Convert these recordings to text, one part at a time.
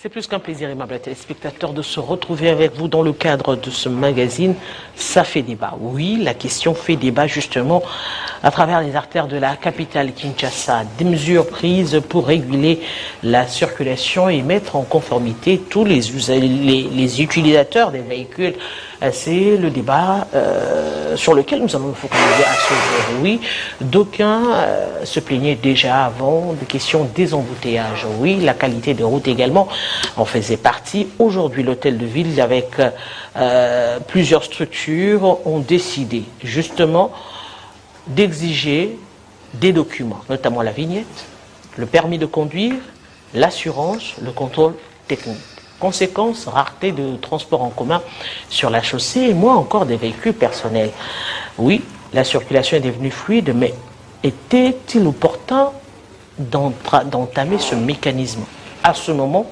C'est plus qu'un plaisir, aimable téléspectateurs, de se retrouver avec vous dans le cadre de ce magazine. Ça fait débat. Oui, la question fait débat justement à travers les artères de la capitale Kinshasa. Des mesures prises pour réguler la circulation et mettre en conformité tous les utilisateurs des véhicules. C'est le débat sur lequel nous allons nous focaliser à ce jour. Oui, d'aucuns se plaignaient déjà avant des questions des embouteillages. Oui, la qualité des routes également en faisait partie. Aujourd'hui, l'hôtel de ville, avec plusieurs structures, ont décidé justement d'exiger des documents, notamment la vignette, le permis de conduire, l'assurance, le contrôle technique. Conséquence, rareté de transport en commun sur la chaussée et moins encore des véhicules personnels. Oui, la circulation est devenue fluide, mais était-il opportun d'entamer ce mécanisme à ce moment,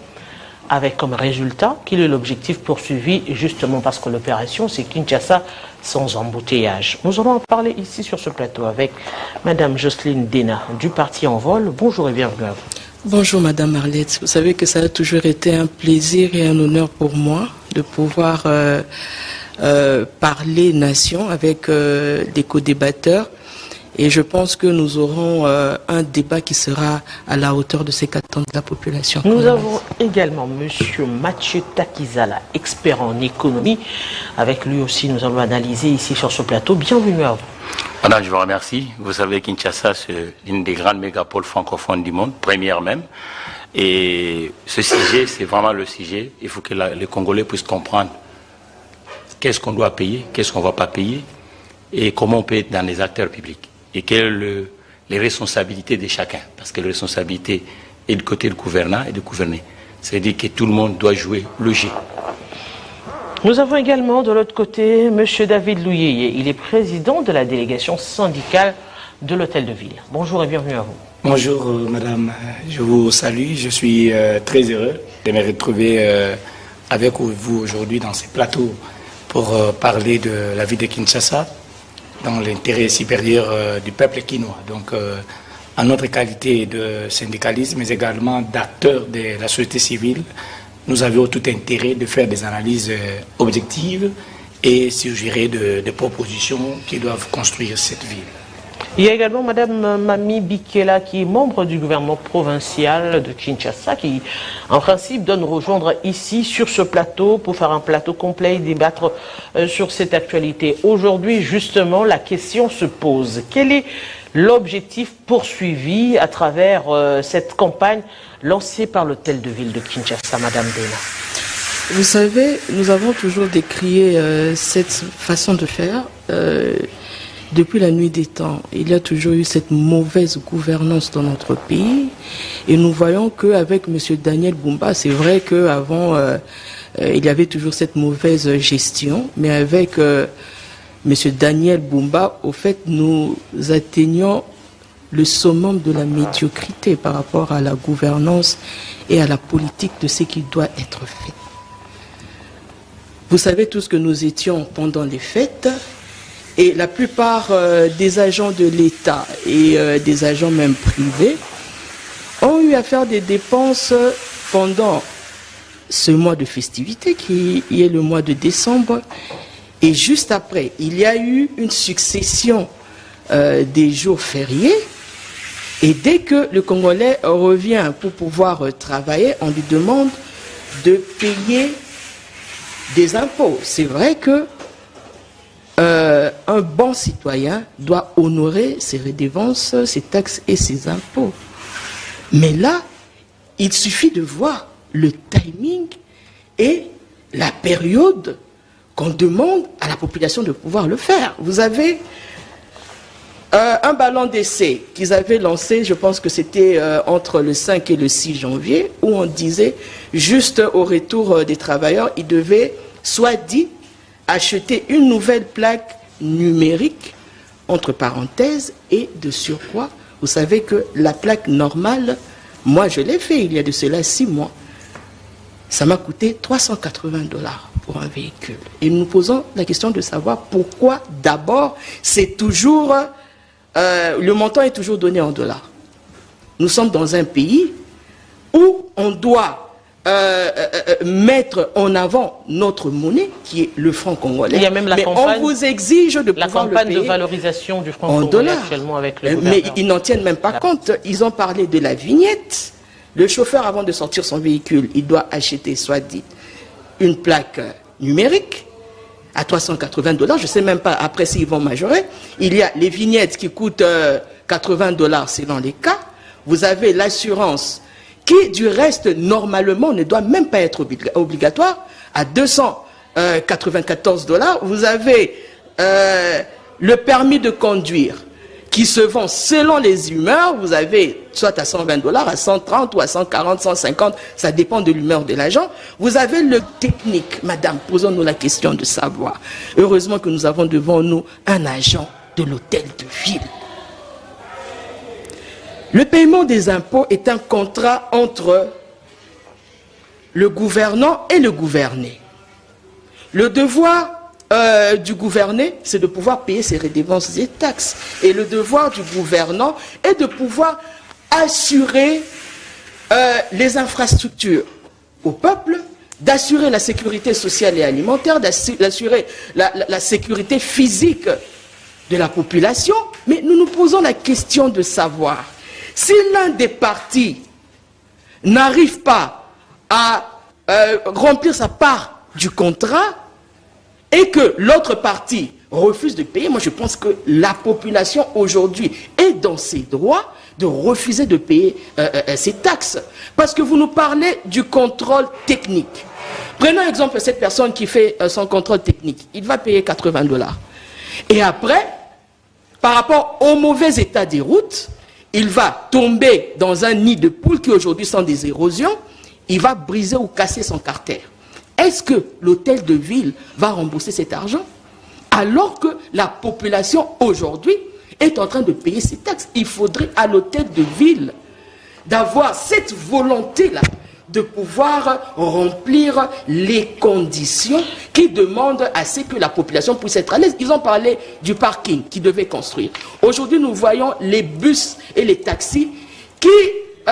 avec comme résultat quel est l'objectif poursuivi, justement parce que l'opération c'est Kinshasa sans embouteillage. Nous allons en parler ici sur ce plateau avec Madame Jocelyne Dena du Parti En Vol. Bonjour et bienvenue à vous. Bonjour Madame Marlette, vous savez que ça a toujours été un plaisir et un honneur pour moi de pouvoir parler nation avec des co-débatteurs. Et je pense que nous aurons un débat qui sera à la hauteur de ce qu'attend la population. Nous avons également Monsieur Mathieu Takizala, expert en économie. Avec lui aussi, nous allons analyser ici sur ce plateau. Bienvenue à vous. Madame, je vous remercie. Vous savez, Kinshasa, c'est l'une des grandes mégapoles francophones du monde, première même. Et ce sujet, c'est vraiment le sujet. Il faut que les Congolais puissent comprendre qu'est-ce qu'on doit payer, qu'est-ce qu'on ne va pas payer, et comment on peut être dans les acteurs publics. Et quelles sont les responsabilités de chacun. Parce que la responsabilité est du côté du gouvernant et du gouverné. C'est-à-dire que tout le monde doit jouer le jeu. Nous avons également de l'autre côté M. David Louyeye. Il est président de la délégation syndicale de l'hôtel de ville. Bonjour et bienvenue à vous. Bonjour madame, je vous salue. Je suis très heureux de me retrouver avec vous aujourd'hui dans ce plateau pour parler de la vie de Kinshasa dans l'intérêt supérieur du peuple quinois. Donc en notre qualité de syndicalisme mais également d'acteurs de la société civile, nous avions tout intérêt de faire des analyses objectives et suggérer des propositions qui doivent construire cette ville. Il y a également Mme Mami Bikela qui est membre du gouvernement provincial de Kinshasa qui, en principe, doit nous rejoindre ici sur ce plateau pour faire un plateau complet et débattre sur cette actualité. Aujourd'hui, justement, la question se pose. Quel est l'objectif poursuivi à travers cette campagne lancée par l'hôtel de ville de Kinshasa, Madame Dena? Vous savez, nous avons toujours décrié cette façon de faire. Depuis la nuit des temps, il y a toujours eu cette mauvaise gouvernance dans notre pays. Et nous voyons qu'avec M. Daniel Bumba, c'est vrai qu'avant, il y avait toujours cette mauvaise gestion. Mais avec M. Daniel Bumba, au fait, nous atteignons le summum de la médiocrité par rapport à la gouvernance et à la politique de ce qui doit être fait. Vous savez tous que nous étions pendant les fêtes. Et la plupart des agents de l'État et des agents même privés ont eu à faire des dépenses pendant ce mois de festivité qui est le mois de décembre. Et juste après, il y a eu une succession des jours fériés. Et dès que le Congolais revient pour pouvoir travailler, on lui demande de payer des impôts. C'est vrai que un bon citoyen doit honorer ses redevances, ses taxes et ses impôts. Mais là, il suffit de voir le timing et la période qu'on demande à la population de pouvoir le faire. Vous avez un ballon d'essai qu'ils avaient lancé, je pense que c'était entre le 5 et le 6 janvier, où on disait, juste au retour des travailleurs, ils devaient, soit dit, acheter une nouvelle plaque numérique, entre parenthèses, et de surcroît, vous savez que la plaque normale, moi je l'ai fait il y a de cela 6 mois, ça m'a coûté $380 pour un véhicule. Et nous nous posons la question de savoir pourquoi d'abord c'est toujours, le montant est toujours donné en dollars. Nous sommes dans un pays où on doit mettre en avant notre monnaie, qui est le franc congolais. Il y a même la mais campagne, on vous exige de pouvoir le payer. La campagne de valorisation du franc congolais actuellement avec le gouvernement. Mais ils n'en tiennent même pas compte. Ils ont parlé de la vignette. Le chauffeur, avant de sortir son véhicule, il doit acheter, soit dit, une plaque numérique à 380 $. Je ne sais même pas après s'ils vont majorer. Il y a les vignettes qui coûtent 80 $, c'est dans les cas. Vous avez l'assurance qui, du reste, normalement, ne doit même pas être obligatoire, à 294 $. Vous avez le permis de conduire qui se vend selon les humeurs. Vous avez soit à 120 $, à 130 ou à 140, 150, ça dépend de l'humeur de l'agent. Vous avez le technique. Madame, posons-nous la question de savoir. Heureusement que nous avons devant nous un agent de l'hôtel de ville. Le paiement des impôts est un contrat entre le gouvernant et le gouverné. Le devoir du gouverné, c'est de pouvoir payer ses redevances et taxes. Et le devoir du gouvernant est de pouvoir assurer les infrastructures au peuple, d'assurer la sécurité sociale et alimentaire, d'assurer la sécurité physique de la population. Mais nous nous posons la question de savoir si l'un des partis n'arrive pas à remplir sa part du contrat et que l'autre parti refuse de payer, moi je pense que la population aujourd'hui est dans ses droits de refuser de payer ses taxes. Parce que vous nous parlez du contrôle technique. Prenons exemple cette personne qui fait son contrôle technique. Il va payer 80 $. Et après, par rapport au mauvais état des routes, il va tomber dans un nid de poules qui aujourd'hui sont des érosions. Il va briser ou casser son carter. Est-ce que l'hôtel de ville va rembourser cet argent alors que la population aujourd'hui est en train de payer ses taxes? Il faudrait à l'hôtel de ville d'avoir cette volonté-là de pouvoir remplir les conditions qui demandent à ce que la population puisse être à l'aise. Ils ont parlé du parking qu'ils devaient construire. Aujourd'hui, nous voyons les bus et les taxis qui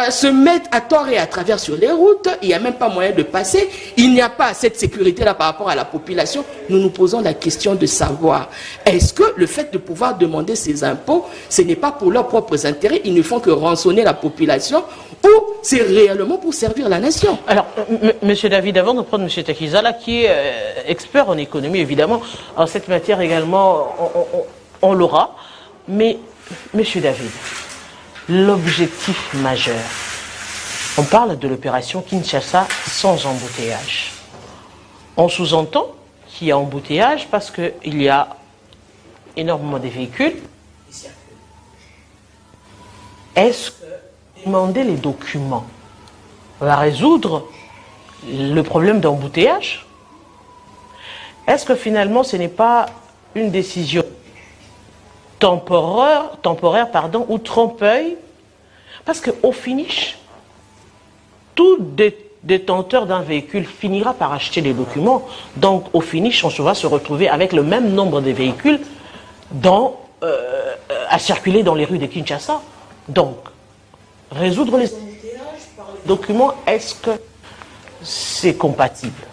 se mettent à tort et à travers sur les routes. Il n'y a même pas moyen de passer. Il n'y a pas cette sécurité-là par rapport à la population. Nous nous posons la question de savoir, est-ce que le fait de pouvoir demander ces impôts, ce n'est pas pour leurs propres intérêts, ils ne font que rançonner la population, ou c'est réellement pour servir la nation? Alors, Monsieur David, avant de prendre Monsieur Takizala, qui est expert en économie, évidemment, en cette matière également, on l'aura. Mais, Monsieur David, l'objectif majeur, on parle de l'opération Kinshasa sans embouteillage. On sous-entend qu'il y a embouteillage parce qu'il y a énormément de véhicules. Est-ce que demander les documents va résoudre le problème d'embouteillage? Est-ce que finalement ce n'est pas une décision temporaire ou trompe-œil? Parce qu'au finish, tout détenteur d'un véhicule finira par acheter les documents. Donc au finish, on va se retrouver avec le même nombre de véhicules à circuler dans les rues de Kinshasa. Donc, résoudre les embouteillages par les documents, est-ce que c'est compatible?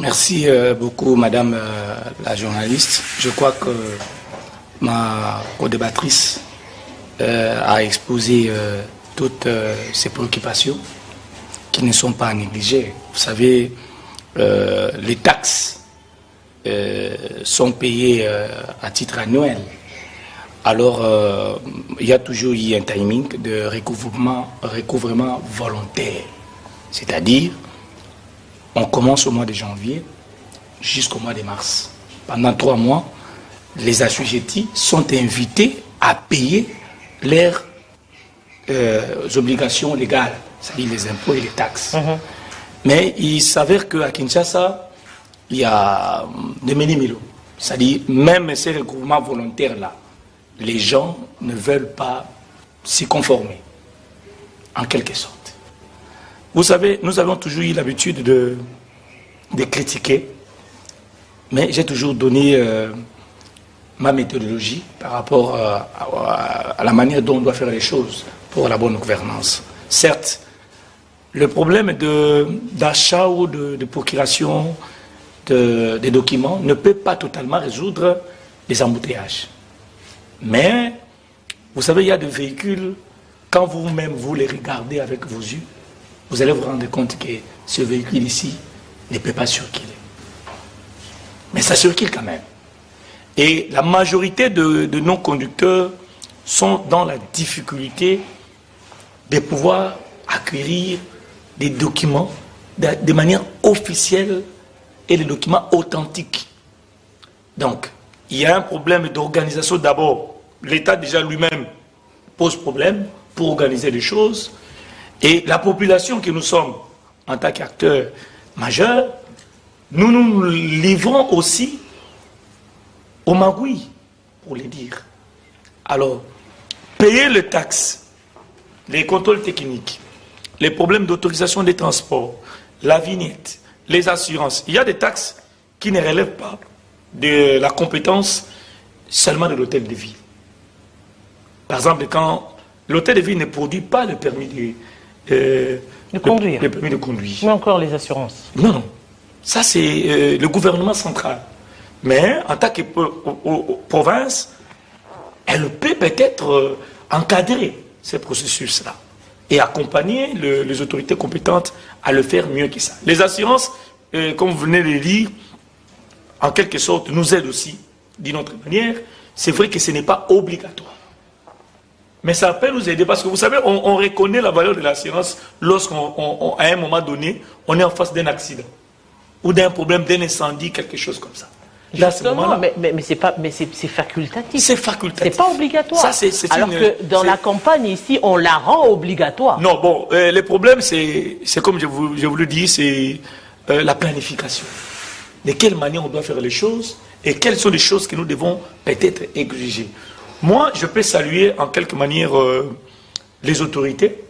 Merci beaucoup, Madame la journaliste. Je crois que ma co-débattrice a exposé toutes ces préoccupations qui ne sont pas négligées. Vous savez, les taxes sont payées à titre annuel. Alors, il y a toujours eu un timing de recouvrement volontaire. C'est-à-dire, on commence au mois de janvier jusqu'au mois de mars. Pendant 3 mois, les assujettis sont invités à payer leurs obligations légales, c'est-à-dire les impôts et les taxes. Mais il s'avère qu'à Kinshasa, il y a des mini-milos. C'est-à-dire, même ces recouvrements volontaires-là, les gens ne veulent pas s'y conformer, en quelque sorte. Vous savez, nous avons toujours eu l'habitude de critiquer, mais j'ai toujours donné ma méthodologie par rapport à la manière dont on doit faire les choses pour la bonne gouvernance. Certes, le problème d'achat ou de procuration des documents ne peut pas totalement résoudre les embouteillages. Mais, vous savez, il y a des véhicules, quand vous-même vous les regardez avec vos yeux, vous allez vous rendre compte que ce véhicule ici ne peut pas circuler. Mais ça circule quand même. Et la majorité de nos conducteurs sont dans la difficulté de pouvoir acquérir des documents de manière officielle et des documents authentiques. Donc, il y a un problème d'organisation d'abord. L'État déjà lui-même pose problème pour organiser les choses. Et la population que nous sommes en tant qu'acteurs majeurs, nous nous livrons aussi au magouille, pour les dire. Alors, payer les taxes, les contrôles techniques, les problèmes d'autorisation des transports, la vignette, les assurances. Il y a des taxes qui ne relèvent pas de la compétence seulement de l'hôtel de ville. Par exemple, quand l'hôtel de ville ne produit pas le permis de conduire. Le permis de conduire. Mais encore les assurances. Non, non. Ça, c'est le gouvernement central. Mais en tant que province, elle peut peut-être encadrer ces processus-là et accompagner les autorités compétentes à le faire mieux que ça. Les assurances, comme vous venez de le dire, en quelque sorte, nous aident aussi, d'une autre manière. C'est vrai que ce n'est pas obligatoire. Mais ça peut nous aider parce que vous savez, on reconnaît la valeur de l'assurance lorsqu'à un moment donné, on est en face d'un accident ou d'un problème, d'un incendie, quelque chose comme ça. Là, mais c'est facultatif. C'est facultatif. C'est pas obligatoire. Ça, alors que dans la campagne ici, on la rend obligatoire. Non, bon, le problème, c'est comme je vous le dis, c'est la planification. De quelle manière on doit faire les choses et quelles sont les choses que nous devons peut-être exiger. Moi, je peux saluer en quelque manière les autorités.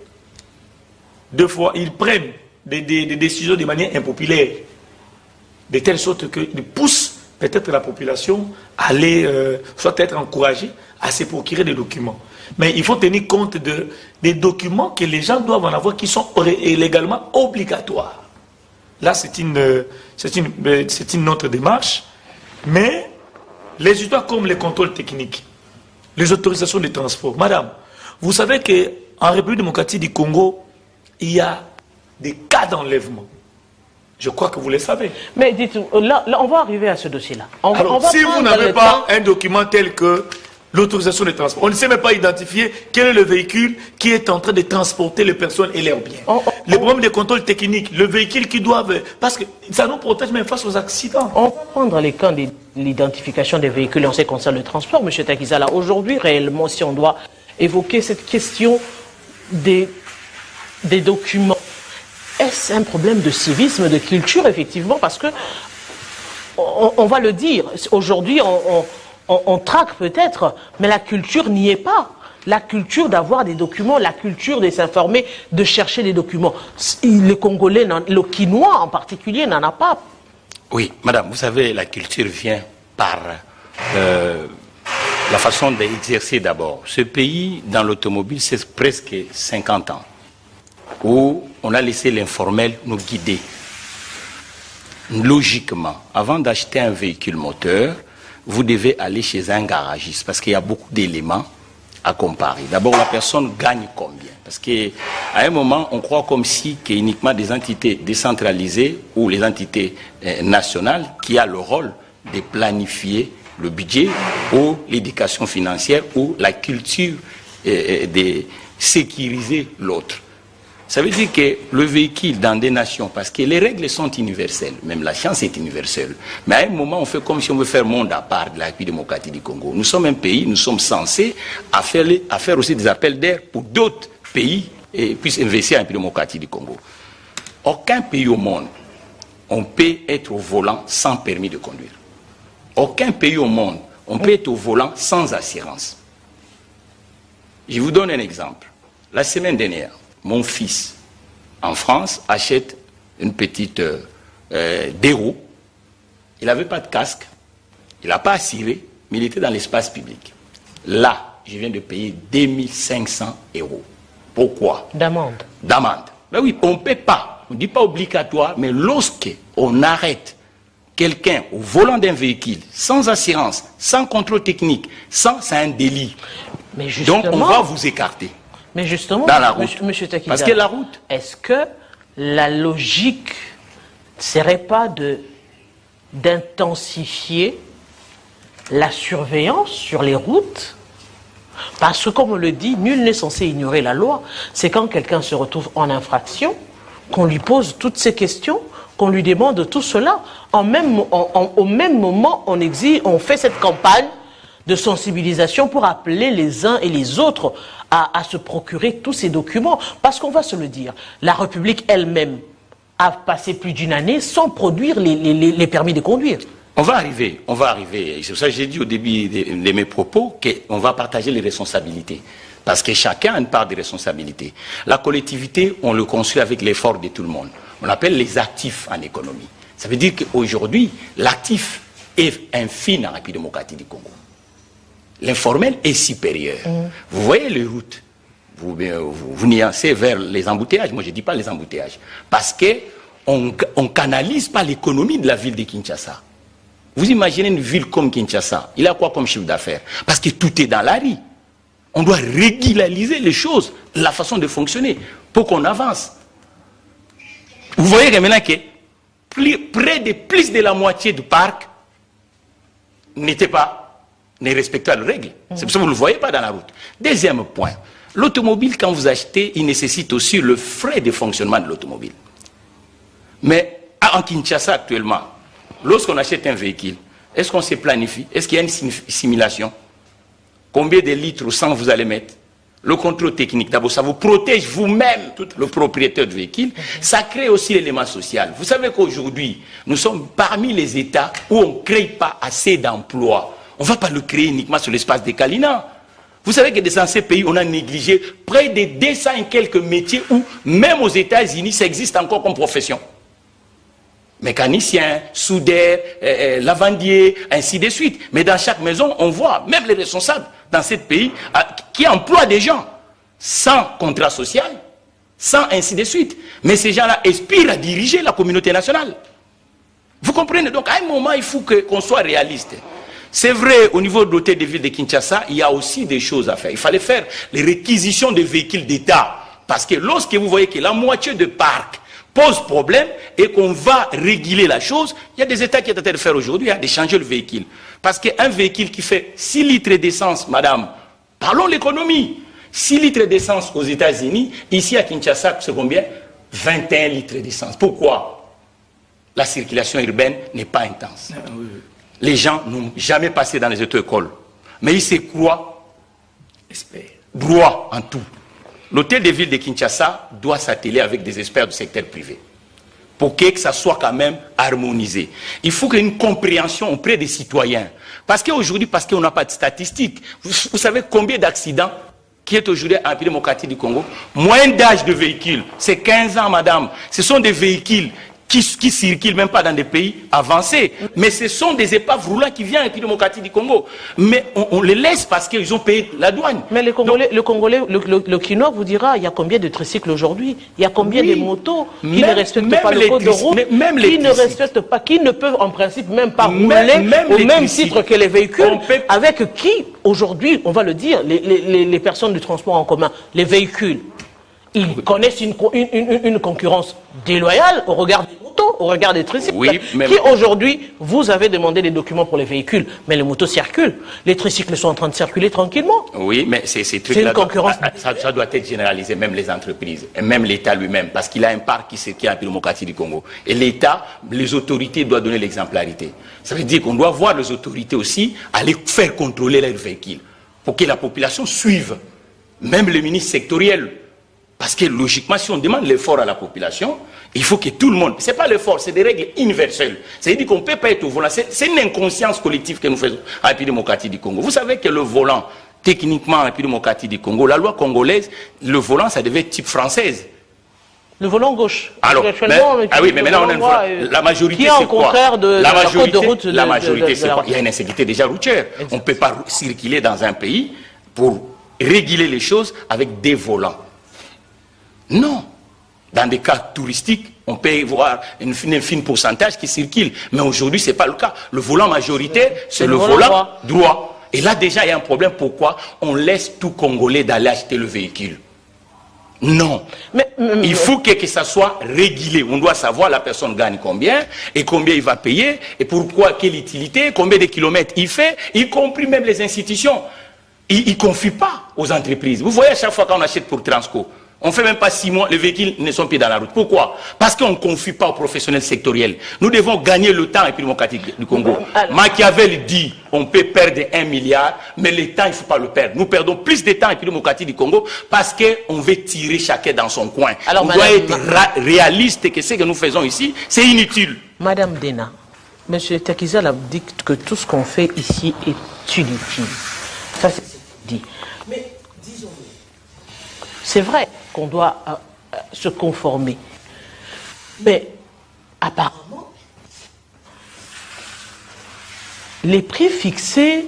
Deux fois, ils prennent des décisions de manière impopulaire, de telle sorte qu'ils poussent peut-être la population à aller, soit être encouragée à se procurer des documents. Mais il faut tenir compte des documents que les gens doivent en avoir qui sont légalement obligatoires. Là, c'est une autre démarche. Mais les histoires comme les contrôles techniques, les autorisations de transport. Madame, vous savez qu'en République démocratique du Congo, il y a des cas d'enlèvement. Je crois que vous le savez. Mais dites-vous, là, on va arriver à ce dossier-là. Alors, si vous n'avez pas un document tel que l'autorisation de transport, on ne sait même pas identifier quel est le véhicule qui est en train de transporter les personnes et leurs biens. Le problème des contrôles techniques, le véhicule qui doivent... Parce que ça nous protège même face aux accidents. On va prendre les cas de l'identification des véhicules en ce qui concerne le transport, M. Takizala. Aujourd'hui, réellement, si on doit évoquer cette question des documents, est-ce un problème de civisme, de culture, effectivement? Parce que, on va le dire, aujourd'hui, on traque peut-être, mais la culture n'y est pas. La culture d'avoir des documents, la culture de s'informer, de chercher des documents. Le Congolais, le Quinois en particulier, n'en a pas. Oui, madame, vous savez, la culture vient par la façon d'exercer d'abord. Ce pays, dans l'automobile, c'est presque 50 ans, où on a laissé l'informel nous guider. Logiquement, avant d'acheter un véhicule moteur, vous devez aller chez un garagiste parce qu'il y a beaucoup d'éléments à comparer. D'abord, la personne gagne combien? Parce qu'à un moment, on croit comme si qu'il y a uniquement des entités décentralisées ou les entités nationales qui ont le rôle de planifier le budget ou l'éducation financière ou la culture de sécuriser l'autre. Ça veut dire que le véhicule dans des nations, parce que les règles sont universelles, même la science est universelle, mais à un moment on fait comme si on veut faire monde à part de la République démocratique du Congo. Nous sommes un pays, nous sommes censés à faire aussi des appels d'air pour d'autres pays et puissent investir en République démocratique du Congo. Aucun pays au monde, on peut être au volant sans permis de conduire. Aucun pays au monde, on peut être au volant sans assurance. Je vous donne un exemple. La semaine dernière, mon fils, en France, achète une petite deux roues. Il n'avait pas de casque, il n'a pas assuré, mais il était dans l'espace public. Là, je viens de payer 2500 €. Pourquoi? D'amende. D'amende. Ben oui, on ne peut pas. On ne dit pas obligatoire, mais lorsqu'on arrête quelqu'un au volant d'un véhicule, sans assurance, sans contrôle technique, c'est un délit. Mais justement, donc on va vous écarter. Mais justement, dans la route. Monsieur Takida, parce que la route. Est-ce que la logique ne serait pas d'intensifier la surveillance sur les routes? Parce que, comme on le dit, nul n'est censé ignorer la loi. C'est quand quelqu'un se retrouve en infraction qu'on lui pose toutes ces questions, qu'on lui demande tout cela. Au même moment, on fait cette campagne de sensibilisation pour appeler les uns et les autres à se procurer tous ces documents. Parce qu'on va se le dire, la République elle-même a passé plus d'une année sans produire les permis de conduire. On va arriver. C'est pour ça que j'ai dit au début de mes propos qu'on va partager les responsabilités. Parce que chacun a une part de responsabilité. La collectivité, on le construit avec l'effort de tout le monde. On appelle les actifs en économie. Ça veut dire qu'aujourd'hui, l'actif est infime en République démocratique du Congo. L'informel est supérieur. Vous voyez les routes, vous nuancez vers les embouteillages. Moi, je ne dis pas les embouteillages. Parce qu'on ne canalise pas l'économie de la ville de Kinshasa. Vous imaginez une ville comme Kinshasa, il a quoi comme chiffre d'affaires? Parce que tout est dans la rue. On doit régulariser les choses, la façon de fonctionner, pour qu'on avance. Vous voyez que maintenant que plus de la moitié du parc ne respecte pas les règles. C'est pour ça que vous ne le voyez pas dans la route. Deuxième point, l'automobile, quand vous achetez, il nécessite aussi le frais de fonctionnement de l'automobile. Mais en Kinshasa actuellement, lorsqu'on achète un véhicule, est-ce qu'on se planifie? Est-ce qu'il y a une simulation? Combien de litres au 100 vous allez mettre? Le contrôle technique, d'abord, ça vous protège vous-même, le propriétaire du véhicule. Ça crée aussi l'élément social. Vous savez qu'aujourd'hui, nous sommes parmi les États où on ne crée pas assez d'emplois. On ne va pas le créer uniquement sur l'espace des Kalina. Vous savez que dans ces pays, on a négligé près de 200 et quelques métiers où, même aux États-Unis, ça existe encore comme profession. Mécanicien, soudeur, lavandier, ainsi de suite. Mais dans chaque maison, on voit, même les responsables dans ce pays, qui emploient des gens sans contrat social, sans ainsi de suite. Mais ces gens-là aspirent à diriger la communauté nationale. Vous comprenez? Donc, à un moment, il faut qu'on soit réaliste. C'est vrai, au niveau de l'hôtel de ville de Kinshasa, il y a aussi des choses à faire. Il fallait faire les réquisitions des véhicules d'État. Parce que lorsque vous voyez que la moitié de parcs pose problème et qu'on va réguler la chose, il y a des États qui sont en train de faire aujourd'hui, de changer le véhicule. Parce qu'un véhicule qui fait 6 litres d'essence, madame, parlons l'économie. 6 litres d'essence aux États-Unis, ici à Kinshasa, c'est combien? 21 litres d'essence. Pourquoi? La circulation urbaine n'est pas intense. Les gens n'ont jamais passé dans les auto-écoles. Mais ils se croient droit en tout. L'hôtel de ville de Kinshasa doit s'atteler avec des experts du secteur privé pour que ça soit quand même harmonisé. Il faut qu'il y ait une compréhension auprès des citoyens. Parce qu'aujourd'hui, parce qu'on n'a pas de statistiques, vous savez combien d'accidents qui est aujourd'hui en République démocratique du Congo? Moyenne d'âge de véhicules, c'est 15 ans, madame. Ce sont des véhicules qui circulent même pas dans des pays avancés. Mais ce sont des épaves roulantes qui viennent en République démocratique du Congo. Mais on les laisse parce qu'ils ont payé la douane. Mais le Congolais, le Quinois vous dira, il y a combien de tricycles aujourd'hui? Il y a combien de motos qui ne respectent pas le code de route, qui ne respectent pas, qui ne peuvent en principe même pas rouler au même titre que les véhicules, avec qui, aujourd'hui, on va le dire, les personnes du transport en commun, les véhicules, ils connaissent une concurrence déloyale au regard des motos, au regard des tricycles. Oui, qui aujourd'hui, vous avez demandé des documents pour les véhicules, mais les motos circulent. Les tricycles sont en train de circuler tranquillement. Oui, mais ces trucs-là, une concurrence. Ça doit être généralisé, même les entreprises, et même l'État lui-même, parce qu'il a un parc qui est en démocratie du Congo. Et l'État, les autorités doivent donner l'exemplarité. Ça veut dire qu'on doit voir les autorités aussi aller faire contrôler leurs véhicules, pour que la population suive, même les ministres sectoriels. Parce que logiquement, si on demande l'effort à la population, il faut que tout le monde... Ce n'est pas l'effort, c'est des règles universelles. C'est-à-dire qu'on ne peut pas être au volant. C'est une inconscience collective que nous faisons en République démocratique du Congo. Vous savez que le volant, techniquement en République démocratique du Congo, la loi congolaise, le volant, ça devait être type française. Le volant gauche. Alors, oui, mais maintenant on a une volant. La majorité, c'est quoi? La majorité, c'est quoi? Il y a une insécurité déjà routière. On ne peut pas circuler dans un pays pour réguler les choses avec des volants. Non. Dans des cas touristiques, on peut voir un fin pourcentage qui circule. Mais aujourd'hui, ce n'est pas le cas. Le volant majoritaire, c'est le volant droit. Et là, déjà, il y a un problème. Pourquoi on laisse tout Congolais d'aller acheter le véhicule? Non. Il faut que ça soit régulé. On doit savoir la personne gagne combien et combien il va payer et pourquoi, quelle utilité, combien de kilomètres il fait, y compris même les institutions. Ils ne confient pas aux entreprises. Vous voyez, à chaque fois qu'on achète pour Transco, on ne fait même pas 6 mois, les véhicules ne sont plus dans la route. Pourquoi? Parce qu'on ne confie pas aux professionnels sectoriels. Nous devons gagner le temps et puis démocratique du Congo. Machiavel dit, on peut perdre 1 milliard, mais le temps, il ne faut pas le perdre. Nous perdons plus de temps et puis démocratique du Congo parce qu'on veut tirer chacun dans son coin. Alors, on doit être réaliste que ce que nous faisons ici, c'est inutile. Madame Dena, M. Takizal a dit que tout ce qu'on fait ici est inutile. Ça, c'est dit. Mais disons, c'est vrai qu'on doit se conformer. Mais apparemment, les prix fixés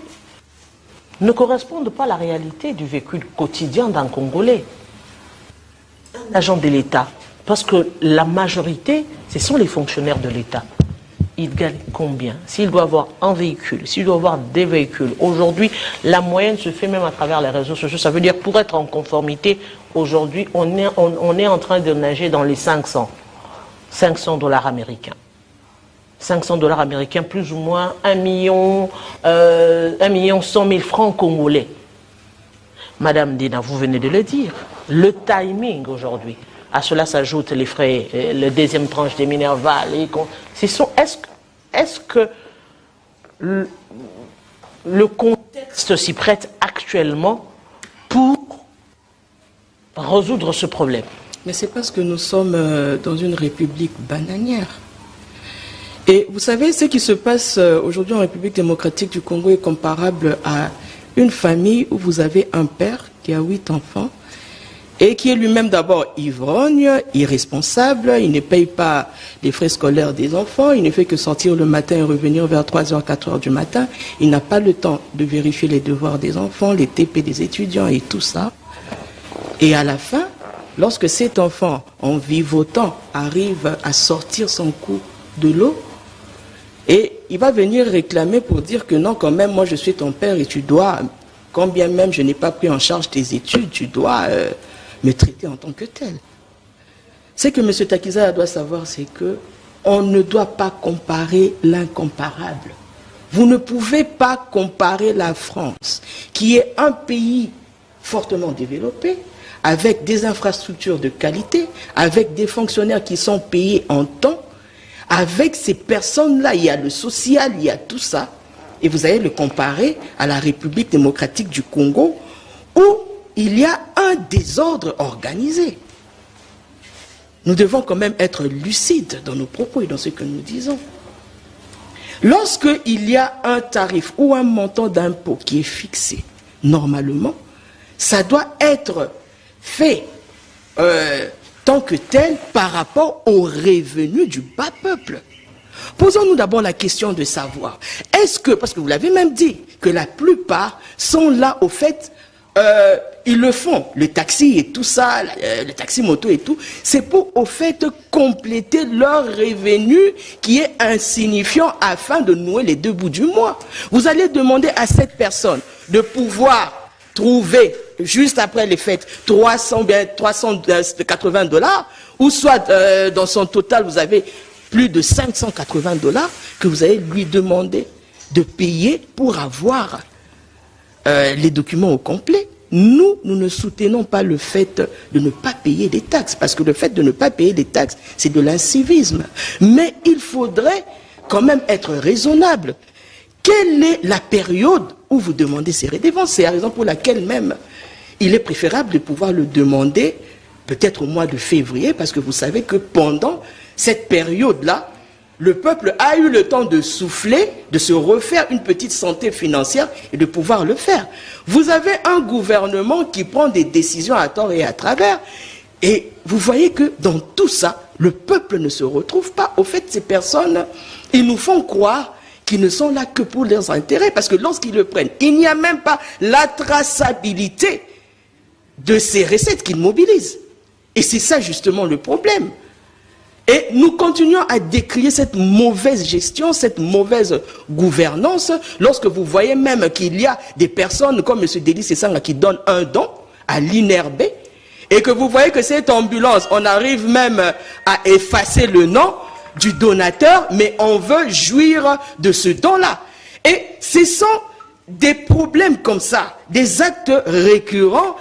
ne correspondent pas à la réalité du vécu quotidien d'un Congolais. Un agent de l'État, parce que la majorité, ce sont les fonctionnaires de l'État. Il gagne combien? S'il doit avoir un véhicule, s'il doit avoir des véhicules. Aujourd'hui, la moyenne se fait même à travers les réseaux sociaux. Ça veut dire pour être en conformité, aujourd'hui, on est en train de nager dans les 500 dollars américains. 500 dollars américains, plus ou moins 1 million 100 000 francs congolais. Madame Dena, vous venez de le dire. Le timing aujourd'hui. À cela s'ajoutent les frais, le deuxième tranche des Minerva. Est-ce que le contexte s'y prête actuellement pour résoudre ce problème? Mais c'est parce que nous sommes dans une république bananière. Et vous savez, ce qui se passe aujourd'hui en République démocratique du Congo est comparable à une famille où vous avez un père qui a 8 enfants et qui est lui-même d'abord ivrogne, irresponsable, il ne paye pas les frais scolaires des enfants, il ne fait que sortir le matin et revenir vers 3h, 4h du matin. Il n'a pas le temps de vérifier les devoirs des enfants, les TP des étudiants et tout ça. Et à la fin, lorsque cet enfant, en vivotant, arrive à sortir son cou de l'eau, et il va venir réclamer pour dire que non, quand même, moi je suis ton père et tu dois, quand bien même je n'ai pas pris en charge tes études, tu dois me traiter en tant que tel. Ce que M. Takiza doit savoir, c'est que on ne doit pas comparer l'incomparable. Vous ne pouvez pas comparer la France, qui est un pays fortement développé, avec des infrastructures de qualité, avec des fonctionnaires qui sont payés en temps, avec ces personnes-là, il y a le social, il y a tout ça, et vous allez le comparer à la République démocratique du Congo, où il y a un désordre organisé. Nous devons quand même être lucides dans nos propos et dans ce que nous disons. Lorsqu'il y a un tarif ou un montant d'impôt qui est fixé, normalement, ça doit être fait tant que tel par rapport aux revenus du bas peuple. Posons-nous d'abord la question de savoir, est-ce que, parce que vous l'avez même dit, que la plupart sont là au fait, ils le font, le taxi et tout ça, le taxi moto et tout, c'est pour au fait compléter leur revenu qui est insignifiant afin de nouer les 2 bouts du mois. Vous allez demander à cette personne de pouvoir trouver, juste après les fêtes, 380 dollars, ou soit dans son total, vous avez plus de 580 dollars que vous allez lui demander de payer pour avoir les documents au complet. Nous ne soutenons pas le fait de ne pas payer des taxes, parce que le fait de ne pas payer des taxes, c'est de l'incivisme. Mais il faudrait quand même être raisonnable. Quelle est la période où vous demandez ces redevances? C'est la raison pour laquelle même il est préférable de pouvoir le demander peut-être au mois de février, parce que vous savez que pendant cette période-là, le peuple a eu le temps de souffler, de se refaire une petite santé financière et de pouvoir le faire. Vous avez un gouvernement qui prend des décisions à tort et à travers, et vous voyez que dans tout ça, le peuple ne se retrouve pas. Au fait, ces personnes, ils nous font croire qu'ils ne sont là que pour leurs intérêts, parce que lorsqu'ils le prennent, il n'y a même pas la traçabilité de ces recettes qu'ils mobilisent. Et c'est ça justement le problème. Et nous continuons à décrier cette mauvaise gestion, cette mauvaise gouvernance, lorsque vous voyez même qu'il y a des personnes comme M. Delis Sessanga qui donnent un don à l'INRB, et que vous voyez que cette ambulance, on arrive même à effacer le nom du donateur, mais on veut jouir de ce don-là. Et ce sont des problèmes comme ça, des actes récurrents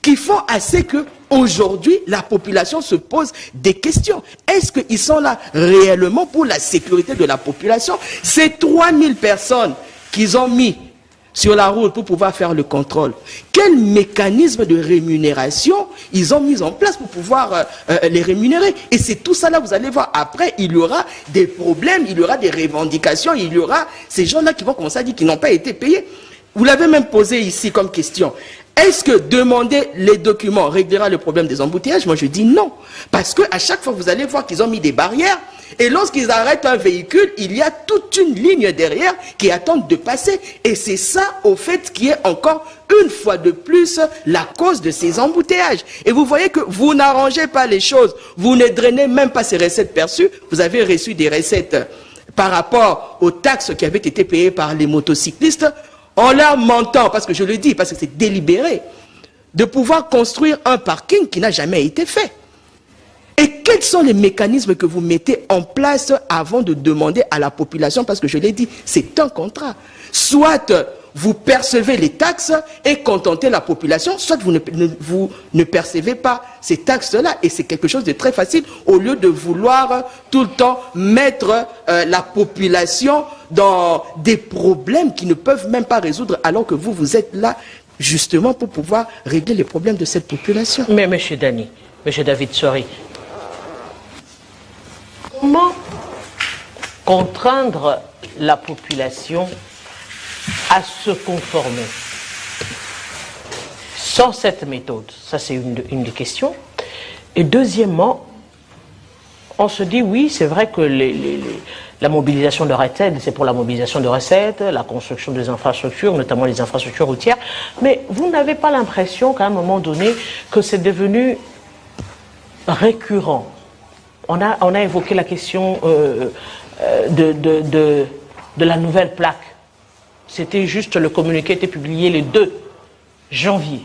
qui font assez que aujourd'hui la population se pose des questions. Est-ce qu'ils sont là réellement pour la sécurité de la population? Ces 3000 personnes qu'ils ont mis sur la route pour pouvoir faire le contrôle, quel mécanisme de rémunération ils ont mis en place pour pouvoir les rémunérer? Et c'est tout ça là, vous allez voir, après il y aura des problèmes, il y aura des revendications, il y aura ces gens-là qui vont commencer à dire qu'ils n'ont pas été payés. Vous l'avez même posé ici comme question. Est-ce que demander les documents réglera le problème des embouteillages? Moi je dis non. Parce qu'à chaque fois vous allez voir qu'ils ont mis des barrières. Et lorsqu'ils arrêtent un véhicule, il y a toute une ligne derrière qui attend de passer. Et c'est ça, au fait, qui est encore une fois de plus la cause de ces embouteillages. Et vous voyez que vous n'arrangez pas les choses. Vous ne drainez même pas ces recettes perçues. Vous avez reçu des recettes par rapport aux taxes qui avaient été payées par les motocyclistes, en leur mentant, parce que je le dis, parce que c'est délibéré, de pouvoir construire un parking qui n'a jamais été fait. Et quels sont les mécanismes que vous mettez en place avant de demander à la population? Parce que je l'ai dit, c'est un contrat. Soit vous percevez les taxes et contentez la population, soit vous ne percevez pas ces taxes-là. Et c'est quelque chose de très facile, au lieu de vouloir tout le temps mettre la population dans des problèmes qui ne peuvent même pas résoudre, alors que vous êtes là justement pour pouvoir régler les problèmes de cette population. Mais M. Dani, M. David Sori, comment contraindre la population à se conformer sans cette méthode? Ça, c'est une des questions. Et deuxièmement, on se dit, oui, c'est vrai que la mobilisation de recettes, c'est pour la mobilisation de recettes, la construction des infrastructures, notamment les infrastructures routières, mais vous n'avez pas l'impression qu'à un moment donné, que c'est devenu récurrent? On a évoqué la question de la nouvelle plaque. C'était juste, le communiqué était publié le 2 janvier.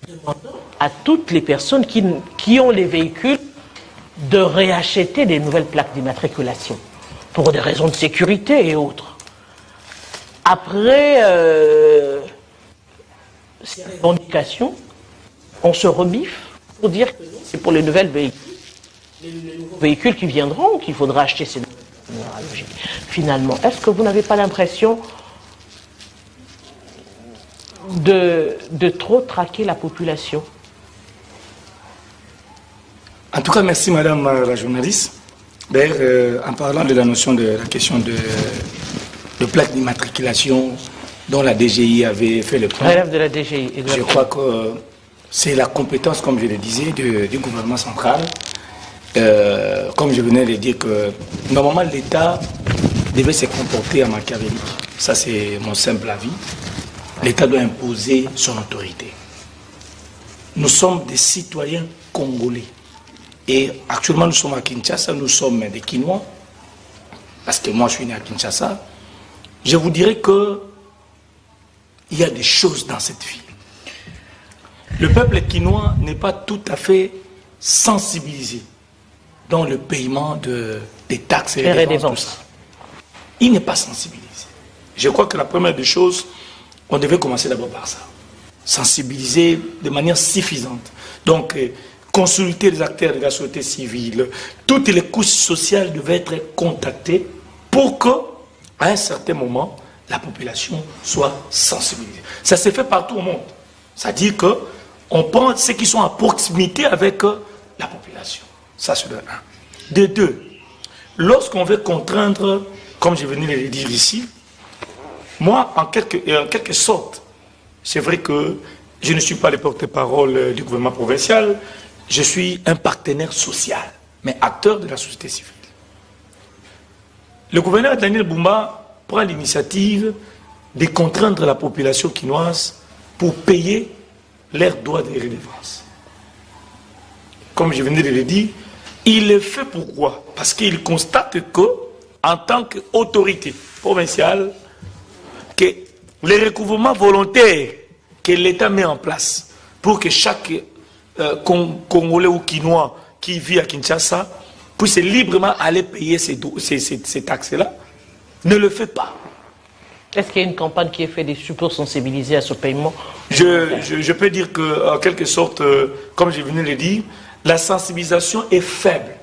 Demandant à toutes les personnes qui ont les véhicules de réacheter des nouvelles plaques d'immatriculation pour des raisons de sécurité et autres. Après ces revendications, on se rebiffe pour dire que c'est pour les nouvelles véhicules. Les nouveaux véhicules qui viendront, qu'il faudra acheter ces numérologies. Finalement, est-ce que vous n'avez pas l'impression de trop traquer la population? En tout cas, merci Madame la journaliste. D'ailleurs, en parlant de la notion de la question de plaque d'immatriculation dont la DGI avait fait le point, Relève de la DGI, exactement. Je crois que c'est la compétence, comme je le disais, du gouvernement central. Comme je venais de dire que normalement l'État devait se comporter en machiavélique. Ça c'est mon simple avis. L'État doit imposer son autorité. Nous sommes des citoyens congolais. Et actuellement nous sommes à Kinshasa, nous sommes des Kinois. Parce que moi je suis né à Kinshasa. Je vous dirais que il y a des choses dans cette vie. Le peuple quinois n'est pas tout à fait sensibilisé dans le paiement des taxes et des dépenses. Il n'est pas sensibilisé. Je crois que la première des choses, on devait commencer d'abord par ça. Sensibiliser de manière suffisante. Donc, consulter les acteurs de la société civile. Toutes les couches sociales devaient être contactées pour que, à un certain moment, la population soit sensibilisée. Ça s'est fait partout au monde. C'est-à-dire qu'on prend ceux qui sont à proximité avec la population. Ça, c'est de un. De deux, lorsqu'on veut contraindre, comme je venais de le dire ici, moi, en quelque sorte, c'est vrai que je ne suis pas le porte-parole du gouvernement provincial, je suis un partenaire social, mais acteur de la société civile. Le gouverneur Daniel Bumba prend l'initiative de contraindre la population quinoise pour payer leurs droits de redevance. comme je venais de le dire, il le fait pourquoi? Parce qu'il constate que, en tant qu'autorité provinciale, que les recouvrements volontaires que l'État met en place pour que chaque Congolais ou Quinois qui vit à Kinshasa puisse librement aller payer ces taxes-là, ne le fait pas. Est-ce qu'il y a une campagne qui est faite dessus pour sensibiliser à ce paiement? Je peux dire que, en quelque sorte, comme je venais de le dire, la sensibilisation est faible.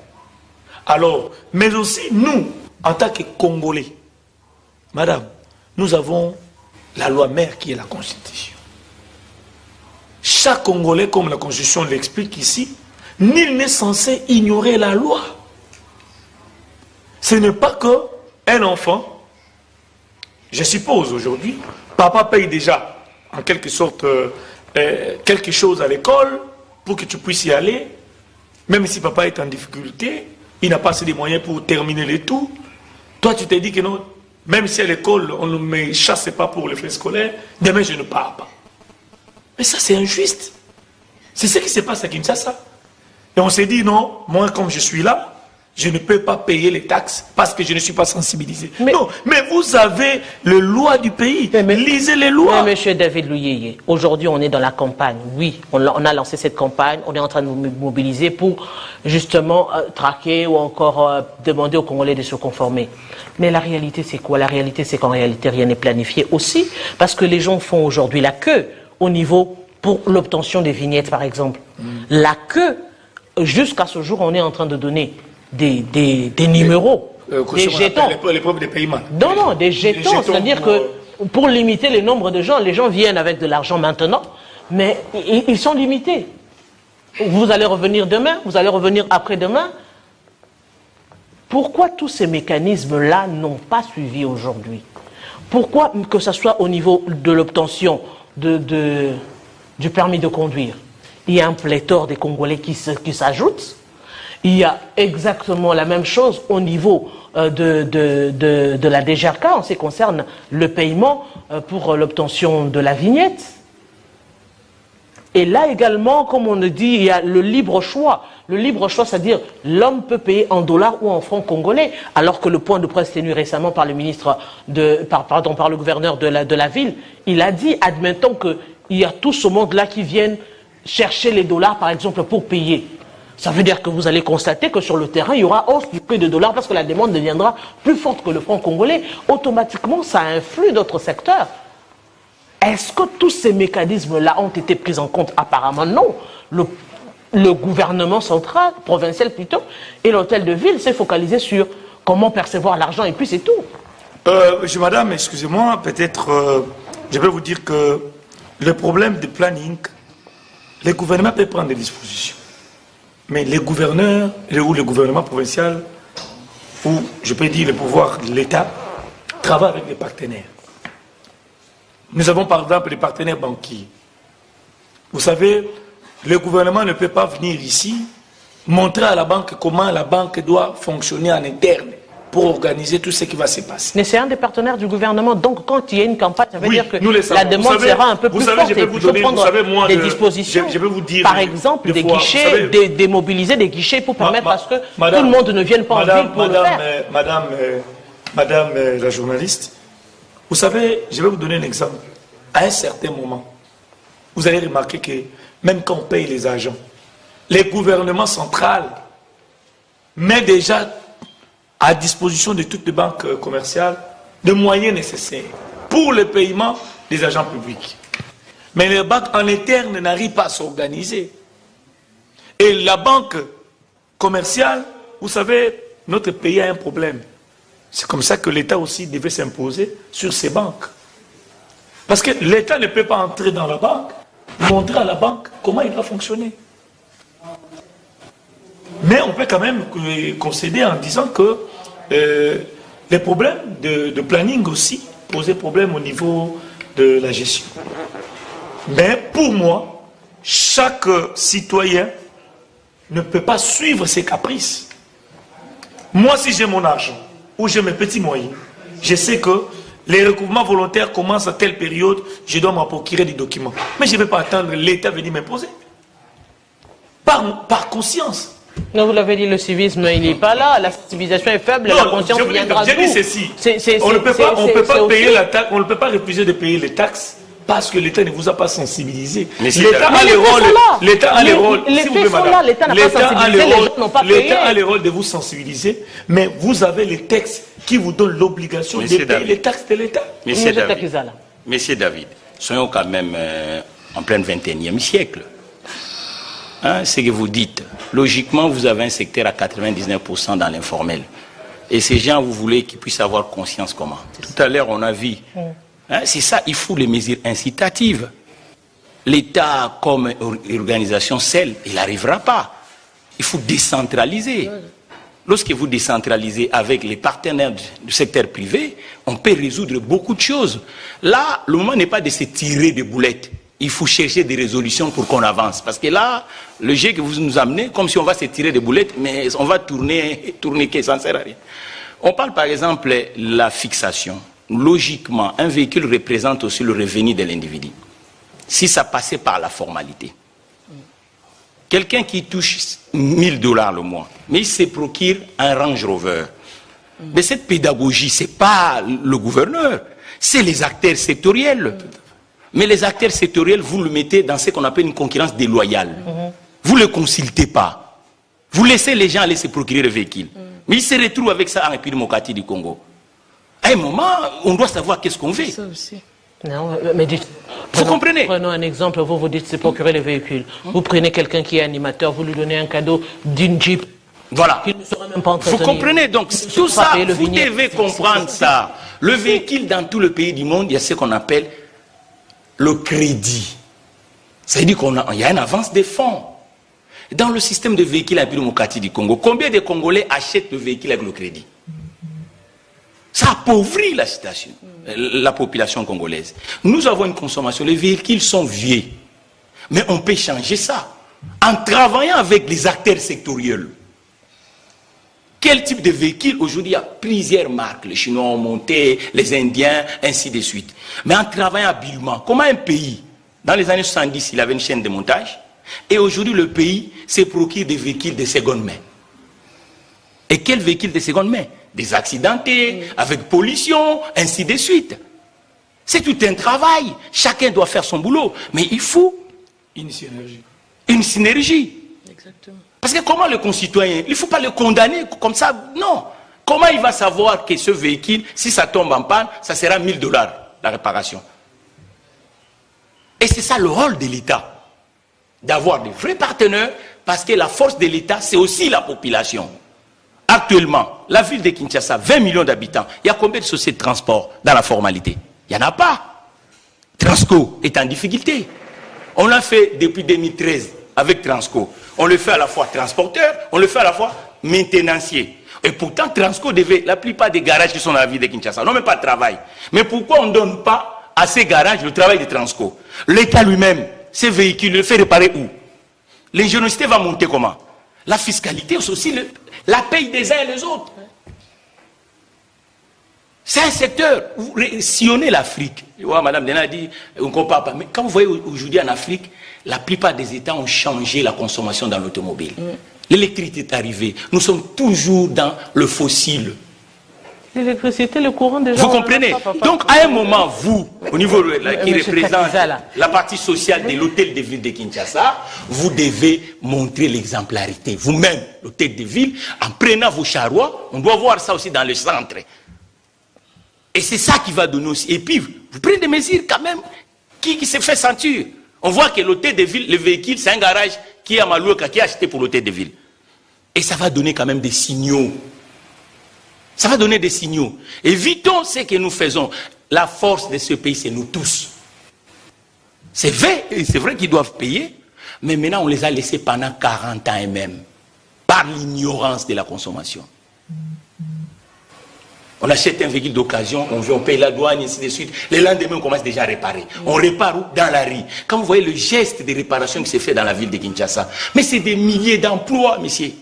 Alors, mais aussi nous, en tant que Congolais, madame, nous avons la loi mère qui est la Constitution. Chaque Congolais, comme la Constitution l'explique ici, nul n'est censé ignorer la loi. Ce n'est pas qu'un enfant, je suppose aujourd'hui, papa paye déjà en quelque sorte quelque chose à l'école pour que tu puisses y aller, même si papa est en difficulté, il n'a pas assez de moyens pour terminer le tout. Toi tu t'es dit que non, même si à l'école on ne me chasse pas pour les frais scolaires, demain je ne pars pas. Mais ça c'est injuste. C'est ce qui se passe à Kinshasa. Et on s'est dit non, moi comme je suis là, je ne peux pas payer les taxes parce que je ne suis pas sensibilisé. Non, mais vous avez les lois du pays. Lisez les lois. Mais monsieur David Luyeye, aujourd'hui on est dans la campagne. Oui, on a lancé cette campagne. On est en train de nous mobiliser pour justement traquer ou encore demander aux Congolais de se conformer. Mais la réalité c'est quoi? La réalité c'est qu'en réalité rien n'est planifié aussi. Parce que les gens font aujourd'hui la queue au niveau pour l'obtention des vignettes par exemple. La queue, jusqu'à ce jour on est en train de donner des numéros, des jetons. L'épreuve des paiements. Non, des jetons. C'est-à-dire que pour limiter le nombre de gens, les gens viennent avec de l'argent maintenant, mais ils sont limités. Vous allez revenir demain, vous allez revenir après-demain. Pourquoi tous ces mécanismes-là n'ont pas suivi aujourd'hui? Pourquoi que ce soit au niveau de l'obtention du permis de conduire, il y a un pléthore des Congolais qui s'ajoutent? Il y a exactement la même chose au niveau de la DGRK en ce qui concerne le paiement pour l'obtention de la vignette. Et là également, comme on le dit, il y a le libre choix. Le libre choix, c'est-à-dire l'homme peut payer en dollars ou en francs congolais, alors que le point de presse tenu récemment par le ministre par le gouverneur de la ville, il a dit, admettons qu'il y a tout ce monde-là qui viennent chercher les dollars, par exemple, pour payer. Ça veut dire que vous allez constater que sur le terrain, il y aura hausse du prix de dollars parce que la demande deviendra plus forte que le franc congolais. Automatiquement, ça influe d'autres secteurs. Est-ce que tous ces mécanismes-là ont été pris en compte? Apparemment non. Le gouvernement central, provincial plutôt, et l'hôtel de ville s'est focalisé sur comment percevoir l'argent et puis c'est tout. Madame, excusez-moi, peut-être je vais vous dire que le problème de planning, le gouvernement peut prendre des dispositions. Mais les gouverneurs, ou le gouvernement provincial, ou je peux dire le pouvoir de l'État, travaillent avec les partenaires. Nous avons par exemple les partenaires banquiers. Vous savez, le gouvernement ne peut pas venir ici montrer à la banque comment la banque doit fonctionner en interne pour organiser tout ce qui va se passer. Mais c'est un des partenaires du gouvernement, donc quand il y a une campagne, ça veut dire que la demande sera un peu plus forte. Il faut prendre des dispositions, je vais vous dire, par exemple des guichets, démobiliser des guichets pour permettre à ce que tout le monde ne vienne pas en ville pour le faire. Madame la journaliste, vous savez, je vais vous donner un exemple. À un certain moment, vous allez remarquer que même quand on paye les agents, les gouvernements centrales mettent déjà à disposition de toutes les banques commerciales de moyens nécessaires pour le paiement des agents publics. Mais les banques en interne n'arrivent pas à s'organiser. Et la banque commerciale, vous savez, notre pays a un problème. C'est comme ça que l'État aussi devait s'imposer sur ces banques. Parce que l'État ne peut pas entrer dans la banque, montrer à la banque comment il doit fonctionner. Mais on peut quand même concéder en disant que les problèmes de planning aussi posaient problème au niveau de la gestion. Mais pour moi, chaque citoyen ne peut pas suivre ses caprices. Moi, si j'ai mon argent ou j'ai mes petits moyens, je sais que les recouvrements volontaires commencent à telle période, je dois m'en procurer des documents. Mais je ne vais pas attendre l'État venir m'imposer. par conscience. Non, vous l'avez dit, le civisme, il n'est pas là. La civilisation est faible, la conscience viendra d'où? J'ai dit ceci. On ne peut pas payer la taxe, on ne peut pas refuser de payer les taxes parce que l'État ne vous a pas sensibilisé. L'État a le rôle. L'État a le rôle. Les faits sont là. L'État n'a pas sensibilisé. Les gens n'ont pas payé. L'État a le rôle de vous sensibiliser, mais vous avez les textes qui vous donnent l'obligation de payer les taxes de l'État. Monsieur David, soyons quand même en plein 21e siècle. Hein, ce que vous dites, logiquement, vous avez un secteur à 99% dans l'informel. Et ces gens, vous voulez qu'ils puissent avoir conscience comment? Tout à l'heure, on a vu. Hein, c'est ça, il faut les mesures incitatives. L'État, comme organisation seule, il n'arrivera pas. Il faut décentraliser. Lorsque vous décentralisez avec les partenaires du secteur privé, on peut résoudre beaucoup de choses. Là, le moment n'est pas de se tirer des boulettes. Il faut chercher des résolutions pour qu'on avance. Parce que là, le jeu que vous nous amenez, comme si on va se tirer des boulettes, mais on va tourner que ça ne sert à rien. On parle par exemple de la fixation. Logiquement, un véhicule représente aussi le revenu de l'individu. Si ça passait par la formalité. Quelqu'un qui touche 1000 $ le mois, mais il se procure un Range Rover. Mais cette pédagogie, ce n'est pas le gouverneur, c'est les acteurs sectoriels. Mais les acteurs sectoriels, vous le mettez dans ce qu'on appelle une concurrence déloyale. Vous ne le consultez pas. Vous laissez les gens aller se procurer le véhicule. Mais ils se retrouvent avec ça en République démocratique du Congo. À un moment, on doit savoir qu'est-ce qu'on veut. Ça aussi. Non, mais dites, vous comprenez? Prenons un exemple, vous dites c'est procurer le véhicule. Vous prenez quelqu'un qui est animateur, vous lui donnez un cadeau d'une Jeep. Voilà. Qui ne sera même pas entretenu. Vous comprenez? Donc, tout ça, vous devez comprendre ça. Le véhicule, dans tout le pays du monde, il y a ce qu'on appelle le crédit. Ça veut dire qu'il y a une avance des fonds. Dans le système de véhicules à la démocratie du Congo, combien de Congolais achètent le véhicule avec le crédit? Ça appauvrit la situation, la population congolaise. Nous avons une consommation, les véhicules sont vieux. Mais on peut changer ça en travaillant avec les acteurs sectoriels. Quel type de véhicule? Aujourd'hui, il y a plusieurs marques. Les Chinois ont monté, les Indiens, ainsi de suite. Mais en travaillant habilement, comment un pays, dans les années 70, il avait une chaîne de montage, et aujourd'hui, le pays se procure des véhicules de seconde main. Et quels véhicules de seconde main? Des accidentés, avec pollution, ainsi de suite. C'est tout un travail. Chacun doit faire son boulot. Mais il faut une synergie. Une synergie. Exactement. Parce que comment le concitoyen, il ne faut pas le condamner comme ça, non. Comment il va savoir que ce véhicule, si ça tombe en panne, ça sera 1000 $ la réparation? Et c'est ça le rôle de l'État, d'avoir des vrais partenaires, parce que la force de l'État, c'est aussi la population. Actuellement, la ville de Kinshasa, 20 millions d'habitants, il y a combien de sociétés de transport dans la formalité? Il n'y en a pas. Transco est en difficulté. On l'a fait depuis 2013 avec Transco. On le fait à la fois transporteur, on le fait à la fois maintenancier. Et pourtant, Transco devait, la plupart des garages qui sont dans la ville de Kinshasa n'ont même pas de travail. Mais pourquoi on ne donne pas à ces garages le travail de Transco? L'État lui-même, ces véhicules, le fait réparer où? L'ingéniosité va monter comment? La fiscalité, c'est aussi la paye des uns et des autres. C'est un secteur où sillonnez l'Afrique. Madame Dena a dit, on ne compare pas. Mais quand vous voyez aujourd'hui en Afrique, la plupart des États ont changé la consommation dans l'automobile. L'électricité est arrivée. Nous sommes toujours dans le fossile. L'électricité, le courant déjà. Vous comprenez? Donc à un moment, vous, au niveau qui représente la partie sociale de l'hôtel de ville de Kinshasa, vous devez montrer l'exemplarité. Vous-même, l'hôtel de ville, en prenant vos charrois, on doit voir ça aussi dans le centre. Et c'est ça qui va donner aussi. Et puis, vous prenez des mesures quand même qui se fait sentir. On voit que l'hôtel de ville, le véhicule, c'est un garage qui est à Malouka, qui est acheté pour l'hôtel de ville. Et ça va donner quand même des signaux. Ça va donner des signaux. Évitons ce que nous faisons. La force de ce pays, c'est nous tous. C'est vrai qu'ils doivent payer, mais maintenant on les a laissés pendant 40 ans et même, par l'ignorance de la consommation. On achète un véhicule d'occasion, on paye la douane, et ainsi de suite. Le lendemain, on commence déjà à réparer. On répare où? Dans la rue. Quand vous voyez le geste de réparation qui s'est fait dans la ville de Kinshasa, mais c'est des milliers d'emplois, messieurs.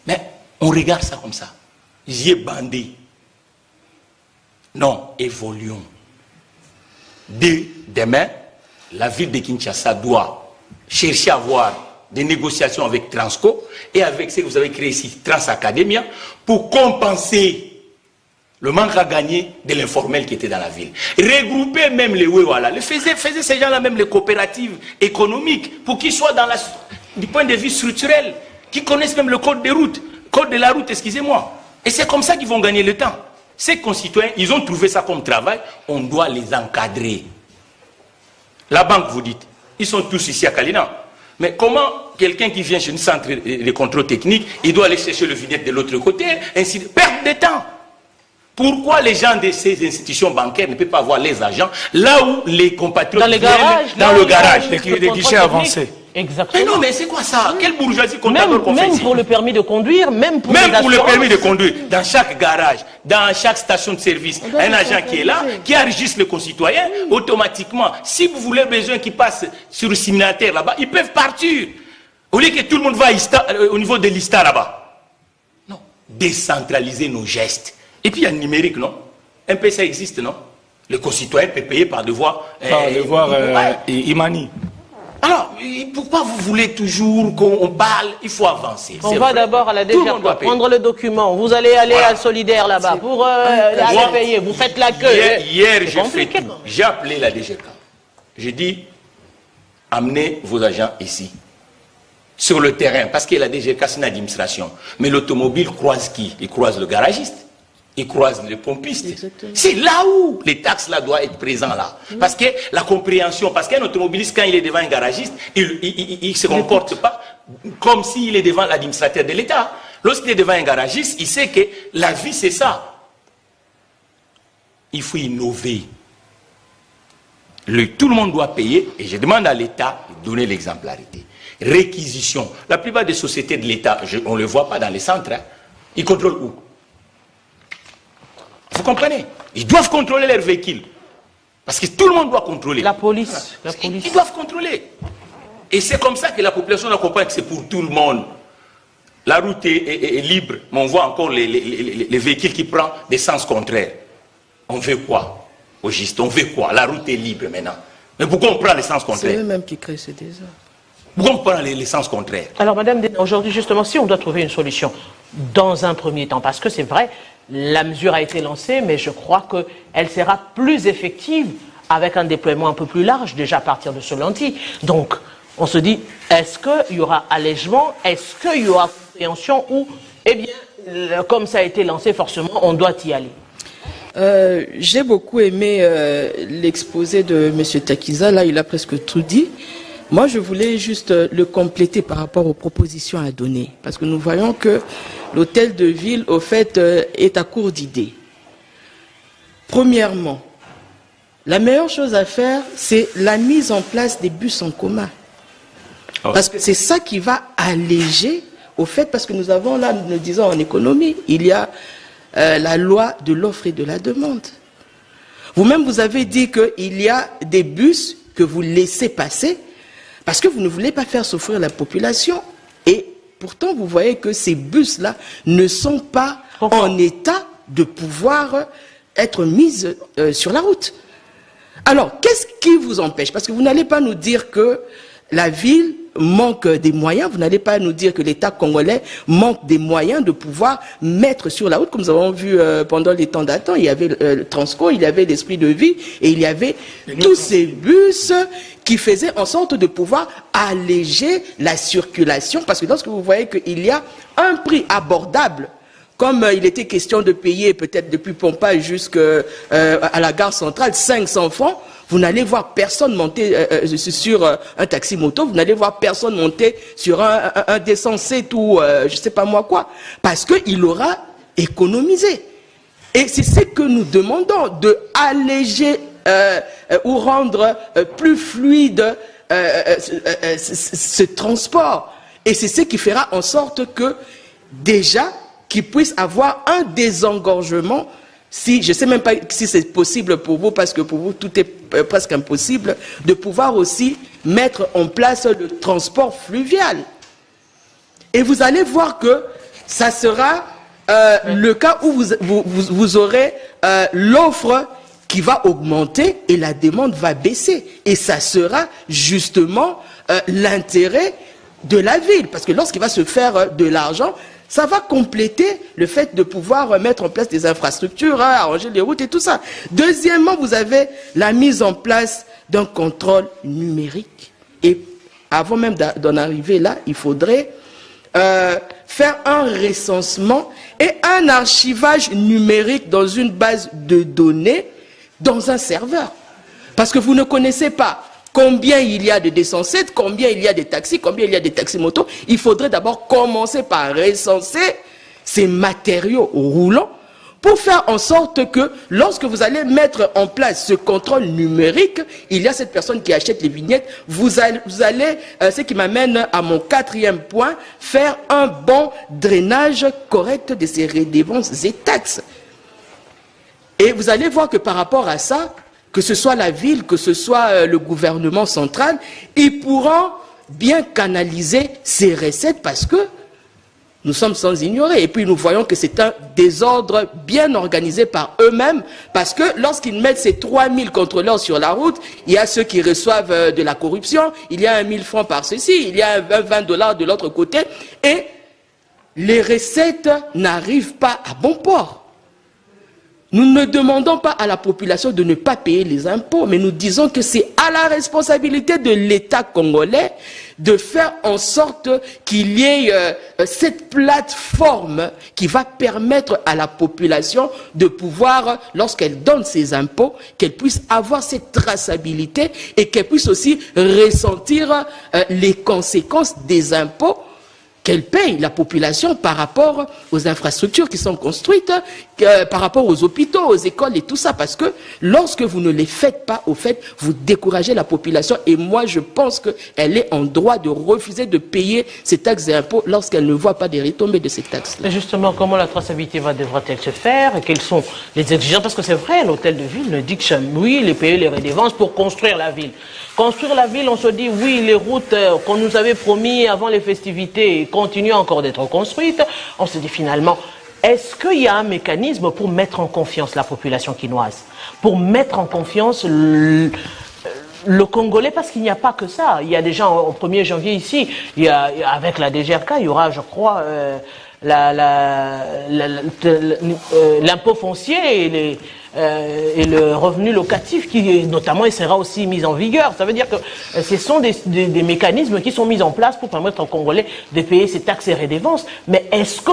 Mais on regarde ça comme ça. J'y ai bandé. Non, évoluons. Dès demain, la ville de Kinshasa doit chercher à avoir des négociations avec Transco et avec ce que vous avez créé ici, Transacademia, pour compenser le manque à gagner de l'informel qui était dans la ville. Regrouper même les Wewala, faisaient ces gens-là même les coopératives économiques pour qu'ils soient du point de vue structurel, qu'ils connaissent même le code de la route, excusez-moi. Et c'est comme ça qu'ils vont gagner le temps. Ces concitoyens, ils ont trouvé ça comme travail, on doit les encadrer. La banque, vous dites, ils sont tous ici à Kalina. Mais comment quelqu'un qui vient chez un centre de contrôle technique, il doit aller chercher le vignette de l'autre côté, ainsi de perdre de temps. Pourquoi les gens de ces institutions bancaires ne peuvent pas avoir les agents là où les compatriotes viennent dans le garage, les guichets avancés. Exactement. Mais non, mais c'est quoi ça? Quelle bourgeoisie comptable qu'on fait Même ici? pour le permis de conduire, même pour le permis de conduire, dans chaque garage, dans chaque station de service, un agent qui est là, qui enregistre le concitoyen, automatiquement, si vous voulez besoin qu'ils passent sur le séminaire là-bas, ils peuvent partir. Au lieu que tout le monde va au niveau de l'ISTA là-bas. Non. Décentraliser nos gestes. Et puis il y a le numérique, non? Un peu ça existe, non? Le concitoyen peut payer par devoir. Imani. Alors, pourquoi vous voulez toujours qu'on parle? Il faut avancer. On va d'abord à la DGK, prendre le document. Vous allez aller à Solidaire là-bas pour aller payer. Vous faites la queue. Hier j'ai appelé la DGK. J'ai dit, amenez vos agents ici, sur le terrain, parce que la DGK c'est une administration. Mais l'automobile croise qui? Il croise le garagiste. Ils croisent les pompistes. C'est là où les taxes là doivent être présentes là. Parce que la compréhension, parce qu'un automobiliste, quand il est devant un garagiste, il ne se comporte pas comme s'il est devant l'administrateur de l'État. Lorsqu'il est devant un garagiste, il sait que la vie c'est ça. Il faut innover. Tout le monde doit payer, et je demande à l'État de donner l'exemplarité. Réquisition. La plupart des sociétés de l'État, on ne le voit pas dans les centres, hein. Ils contrôlent où? Vous comprenez? Ils doivent contrôler leurs véhicules. Parce que tout le monde doit contrôler. La police. Ils doivent contrôler. Et c'est comme ça que la population doit comprendre que c'est pour tout le monde. La route est libre, mais on voit encore les véhicules qui prennent des sens contraires. On veut quoi? Au juste, on veut quoi? La route est libre maintenant. Mais pourquoi on prend les sens contraires? C'est eux-mêmes qui créent ce désordre. Pourquoi on prend les sens contraires? Alors, Madame, aujourd'hui, justement, si on doit trouver une solution dans un premier temps, parce que c'est vrai, la mesure a été lancée, mais je crois qu'elle sera plus effective avec un déploiement un peu plus large, déjà à partir de ce lundi. Donc, on se dit, est-ce qu'il y aura allègement? Est-ce qu'il y aura compréhension? Ou, eh bien, comme ça a été lancé, forcément, on doit y aller? J'ai beaucoup aimé l'exposé de M. Takiza. Là, il a presque tout dit. Moi, je voulais juste le compléter par rapport aux propositions à donner. Parce que nous voyons que l'hôtel de ville, au fait, est à court d'idées. Premièrement, la meilleure chose à faire, c'est la mise en place des bus en commun. Parce que c'est ça qui va alléger, au fait, parce que nous avons là, nous le disons en économie, il y a la loi de l'offre et de la demande. Vous-même, vous avez dit qu'il y a des bus que vous laissez passer parce que vous ne voulez pas faire souffrir la population. Et pourtant, vous voyez que ces bus-là ne sont pas en état de pouvoir être mis sur la route. Alors, qu'est-ce qui vous empêche? Parce que vous n'allez pas nous dire que la ville manque des moyens, vous n'allez pas nous dire que l'État congolais manque des moyens de pouvoir mettre sur la route, comme nous avons vu pendant les temps d'attente, il y avait le Transco, il y avait l'Esprit de Vie, et il y avait tous ces bus qui faisaient en sorte de pouvoir alléger la circulation, parce que lorsque vous voyez qu'il y a un prix abordable, comme il était question de payer peut-être depuis Pompage jusqu'à la gare centrale 500 francs, vous n'allez voir personne monter sur un taxi moto, vous n'allez voir personne monter sur un descensé ou je ne sais pas moi quoi, parce qu'il aura économisé. Et c'est ce que nous demandons, de alléger ou rendre plus fluide ce transport. Et c'est ce qui fera en sorte que déjà qu'il puisse avoir un désengorgement. Si, je ne sais même pas si c'est possible pour vous, parce que pour vous tout est presque impossible, de pouvoir aussi mettre en place le transport fluvial. Et vous allez voir que ça sera le cas où vous aurez l'offre qui va augmenter et la demande va baisser. Et ça sera justement l'intérêt de la ville. Parce que lorsqu'il va se faire de l'argent, ça va compléter le fait de pouvoir mettre en place des infrastructures, arranger les routes et tout ça. Deuxièmement, vous avez la mise en place d'un contrôle numérique. Et avant même d'en arriver là, il faudrait faire un recensement et un archivage numérique dans une base de données dans un serveur. Parce que vous ne connaissez pas combien il y a de descensettes, combien il y a de taxis, combien il y a de taxis-motos. Il faudrait d'abord commencer par recenser ces matériaux roulants pour faire en sorte que lorsque vous allez mettre en place ce contrôle numérique, il y a cette personne qui achète les vignettes, vous allez ce qui m'amène à mon 4e point, faire un bon drainage correct de ces redevances et taxes. Et vous allez voir que par rapport à ça, que ce soit la ville, que ce soit le gouvernement central, ils pourront bien canaliser ces recettes parce que nous sommes sans ignorer. Et puis nous voyons que c'est un désordre bien organisé par eux-mêmes parce que lorsqu'ils mettent ces 3000 contrôleurs sur la route, il y a ceux qui reçoivent de la corruption, il y a 1000 francs par ceci, il y a 20 $ de l'autre côté et les recettes n'arrivent pas à bon port. Nous ne demandons pas à la population de ne pas payer les impôts, mais nous disons que c'est à la responsabilité de l'État congolais de faire en sorte qu'il y ait cette plateforme qui va permettre à la population de pouvoir, lorsqu'elle donne ses impôts, qu'elle puisse avoir cette traçabilité et qu'elle puisse aussi ressentir les conséquences des impôts qu'elle paye, la population, par rapport aux infrastructures qui sont construites, par rapport aux hôpitaux, aux écoles et tout ça. Parce que lorsque vous ne les faites pas, au fait, vous découragez la population. Et moi, je pense qu'elle est en droit de refuser de payer ces taxes et impôts lorsqu'elle ne voit pas des retombées de ces taxes. Mais justement, comment la traçabilité devra-t-elle se faire? Et quelles sont les exigences? Parce que c'est vrai, l'hôtel de ville ne dit que oui, les payer les redevances pour construire la ville. Construire la ville, on se dit, oui, les routes qu'on nous avait promis avant les festivités continuent encore d'être construites. On se dit finalement, est-ce qu'il y a un mécanisme pour mettre en confiance la population quinoise? Pour mettre en confiance le Congolais, parce qu'il n'y a pas que ça. Il y a déjà au 1er janvier ici, il y a, avec la DGRK, il y aura, je crois, l'impôt foncier et le revenu locatif qui notamment sera aussi mis en vigueur. Ça veut dire que ce sont des mécanismes qui sont mis en place pour permettre aux Congolais de payer ces taxes et redevances. Mais est-ce que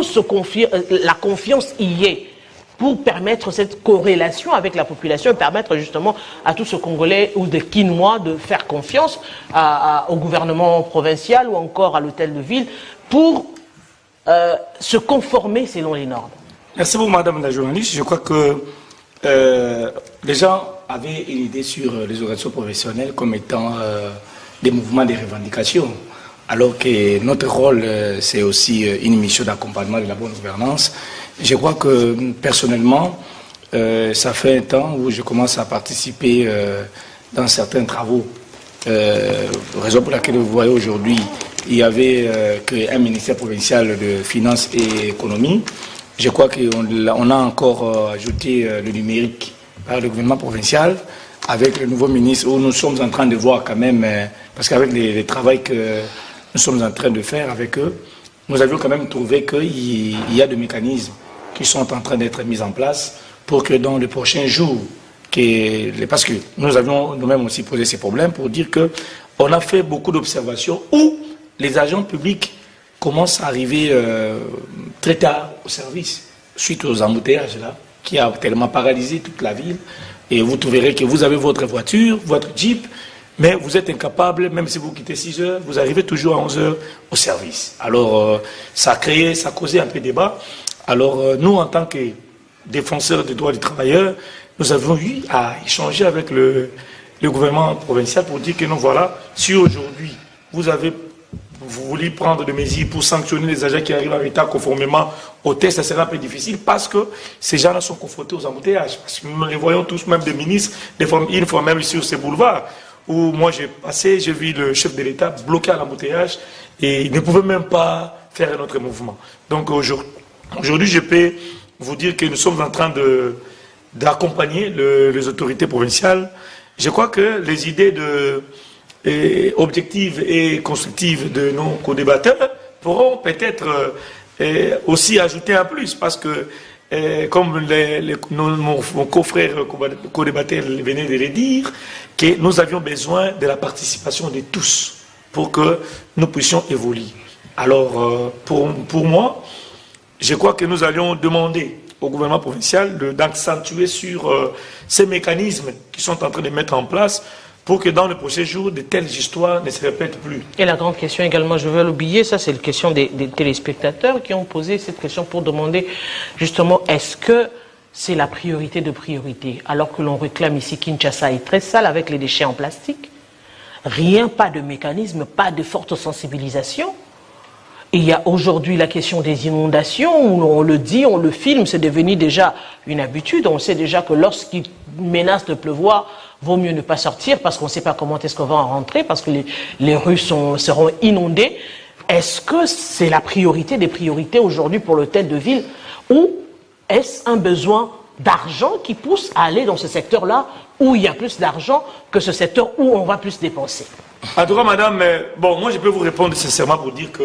la confiance y est pour permettre cette corrélation avec la population et permettre justement à tous ces Congolais ou des Quinois de faire confiance au gouvernement provincial ou encore à l'hôtel de ville pour se conformer selon les normes? Merci beaucoup, madame la journaliste. Je crois que les gens avaient une idée sur les organisations professionnelles comme étant des mouvements de revendication, alors que notre rôle, c'est aussi une mission d'accompagnement de la bonne gouvernance. Je crois que, personnellement, ça fait un temps où je commence à participer dans certains travaux. Raison pour laquelle vous voyez aujourd'hui, il y avait qu'un ministère provincial de Finances et Économie. Je crois qu'on a encore ajouté le numérique par le gouvernement provincial avec le nouveau ministre où nous sommes en train de voir quand même, parce qu'avec les travaux que nous sommes en train de faire avec eux, nous avions quand même trouvé qu'il y a des mécanismes qui sont en train d'être mis en place pour que dans les prochains jours, parce que nous avions nous-mêmes aussi posé ces problèmes pour dire qu'on a fait beaucoup d'observations où les agents publics commencent à arriver très tard au service, suite aux embouteillages là, qui a tellement paralysé toute la ville. Et vous trouverez que vous avez votre voiture, votre Jeep, mais vous êtes incapable, même si vous quittez 6 heures, vous arrivez toujours à 11 heures au service. Alors, ça a causé un peu de débat. Alors, nous, en tant que défenseurs des droits des travailleurs, nous avons eu à échanger avec le gouvernement provincial pour dire que non, voilà, si aujourd'hui, vous voulez prendre des mesures pour sanctionner les agents qui arrivent en retard conformément au test, ça sera un peu difficile parce que ces gens-là sont confrontés aux embouteillages. Parce que nous les voyons tous, même des ministres, une fois même sur ces boulevards, où moi j'ai passé, j'ai vu le chef de l'État bloqué à l'embouteillage et il ne pouvait même pas faire un autre mouvement. Donc aujourd'hui, je peux vous dire que nous sommes en train d'accompagner les autorités provinciales. Je crois que les idées objectives et constructives de nos co-débatteurs pourront peut-être aussi ajouter un plus, parce que comme mon co-frère co-débatteur venait de le dire, que nous avions besoin de la participation de tous pour que nous puissions évoluer. Alors, pour moi, je crois que nous allions demander au gouvernement provincial d'accentuer sur ces mécanismes qui sont en train de mettre en place pour que dans les prochains jours, de telles histoires ne se répètent plus. Et la grande question également, je vais l'oublier, ça c'est la question des téléspectateurs qui ont posé cette question pour demander justement est-ce que c'est la priorité de priorité, alors que l'on réclame ici Kinshasa est très sale avec les déchets en plastique. Rien, pas de mécanisme, pas de forte sensibilisation. Et il y a aujourd'hui la question des inondations, où on le dit, on le filme, c'est devenu déjà une habitude. On sait déjà que lorsqu'il menace de pleuvoir, vaut mieux ne pas sortir parce qu'on ne sait pas comment est-ce qu'on va en rentrer, parce que les rues seront inondées. Est-ce que c'est la priorité des priorités aujourd'hui pour l'hôtel de ville, ou est-ce un besoin d'argent qui pousse à aller dans ce secteur-là où il y a plus d'argent que ce secteur où on va plus dépenser? En tout cas, madame, bon, moi je peux vous répondre sincèrement pour dire que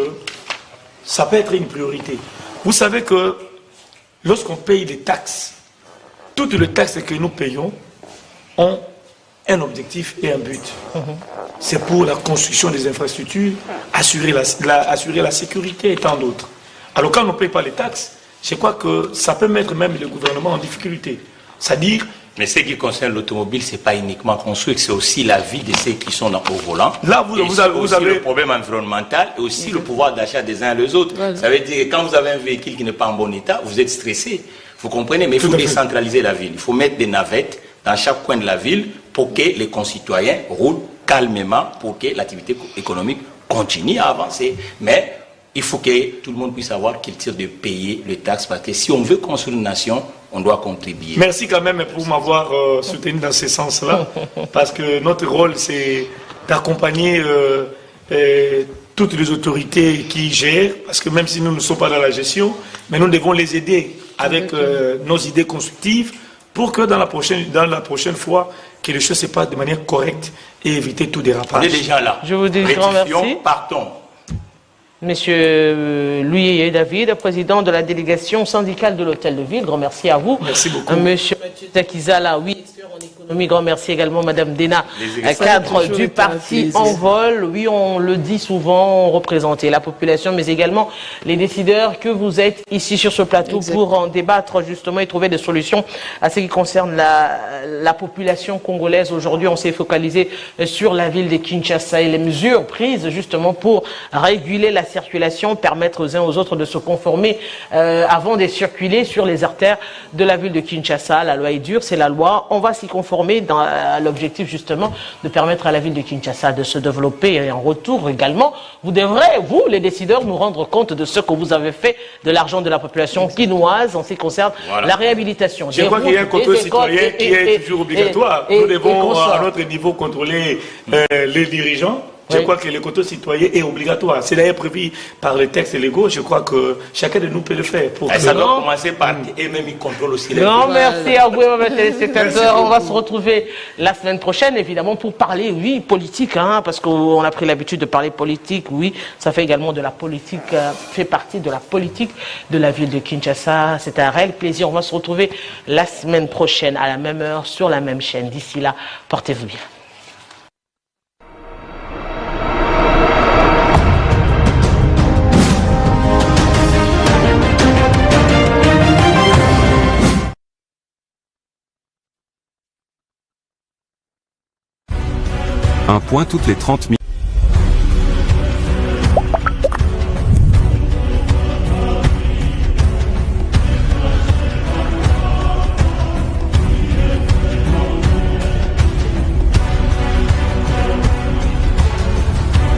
ça peut être une priorité. Vous savez que lorsqu'on paye des taxes, toutes les taxes que nous payons ont un objectif et un but. C'est pour la construction des infrastructures, assurer la sécurité et tant d'autres. Alors quand on ne paye pas les taxes, je crois que ça peut mettre même le gouvernement en difficulté. C'est-à-dire... Mais ce qui concerne l'automobile, ce n'est pas uniquement construire, c'est aussi la vie de ceux qui sont au volant. Là, vous avez le problème environnemental et aussi le pouvoir d'achat des uns et des autres. Voilà. Ça veut dire que quand vous avez un véhicule qui n'est pas en bon état, vous êtes stressé. Vous comprenez? Mais il faut décentraliser la ville. Il faut mettre des navettes dans chaque coin de la ville pour que les concitoyens roulent calmement, pour que l'activité économique continue à avancer. Mais il faut que tout le monde puisse savoir qu'il tire de payer les taxes, parce que si on veut construire une nation, on doit contribuer. Merci quand même pour m'avoir soutenu dans ce sens-là, parce que notre rôle, c'est d'accompagner toutes les autorités qui gèrent, parce que même si nous ne sommes pas dans la gestion, mais nous devons les aider avec nos idées constructives pour que dans la prochaine fois, que les choses se passent de manière correcte et éviter tout dérapage. On est déjà là. Je vous dis grand merci. Partons. Monsieur Louis David, président de la délégation syndicale de l'hôtel de ville, grand merci à vous. Merci beaucoup. Monsieur Mathieu Takizala, oui, expert en économie, grand merci également. Madame Dena, cadre du parti Envol, oui, on le dit souvent, représenter la population, mais également les décideurs que vous êtes ici sur ce plateau pour en débattre justement et trouver des solutions à ce qui concerne la population congolaise. Aujourd'hui, on s'est focalisé sur la ville de Kinshasa et les mesures prises justement pour réguler la circulation, permettre aux uns aux autres de se conformer avant de circuler sur les artères de la ville de Kinshasa. La loi est dure, c'est la loi. On va s'y conformer dans l'objectif justement de permettre à la ville de Kinshasa de se développer, et en retour également, vous devrez, vous les décideurs, nous rendre compte de ce que vous avez fait de l'argent de la population quinoise en ce qui concerne la réhabilitation. Je crois qu'il y a un contrôle citoyen qui est toujours obligatoire. Nous devons à notre niveau contrôler les dirigeants. Je crois que le contrôle citoyen est obligatoire. C'est d'ailleurs prévu par les textes légaux. Je crois que chacun de nous peut le faire. Ça doit commencer par eux-mêmes, ils contrôlent aussi les Non, merci à vous, mes téléspectateurs. On va se retrouver la semaine prochaine, évidemment, pour parler, oui, politique, hein, parce qu'on a pris l'habitude de parler politique. Oui, ça fait également de la politique, fait partie de la politique de la ville de Kinshasa. C'est un réel plaisir. On va se retrouver la semaine prochaine à la même heure sur la même chaîne. D'ici là, portez-vous bien. Un point toutes les 30 minutes.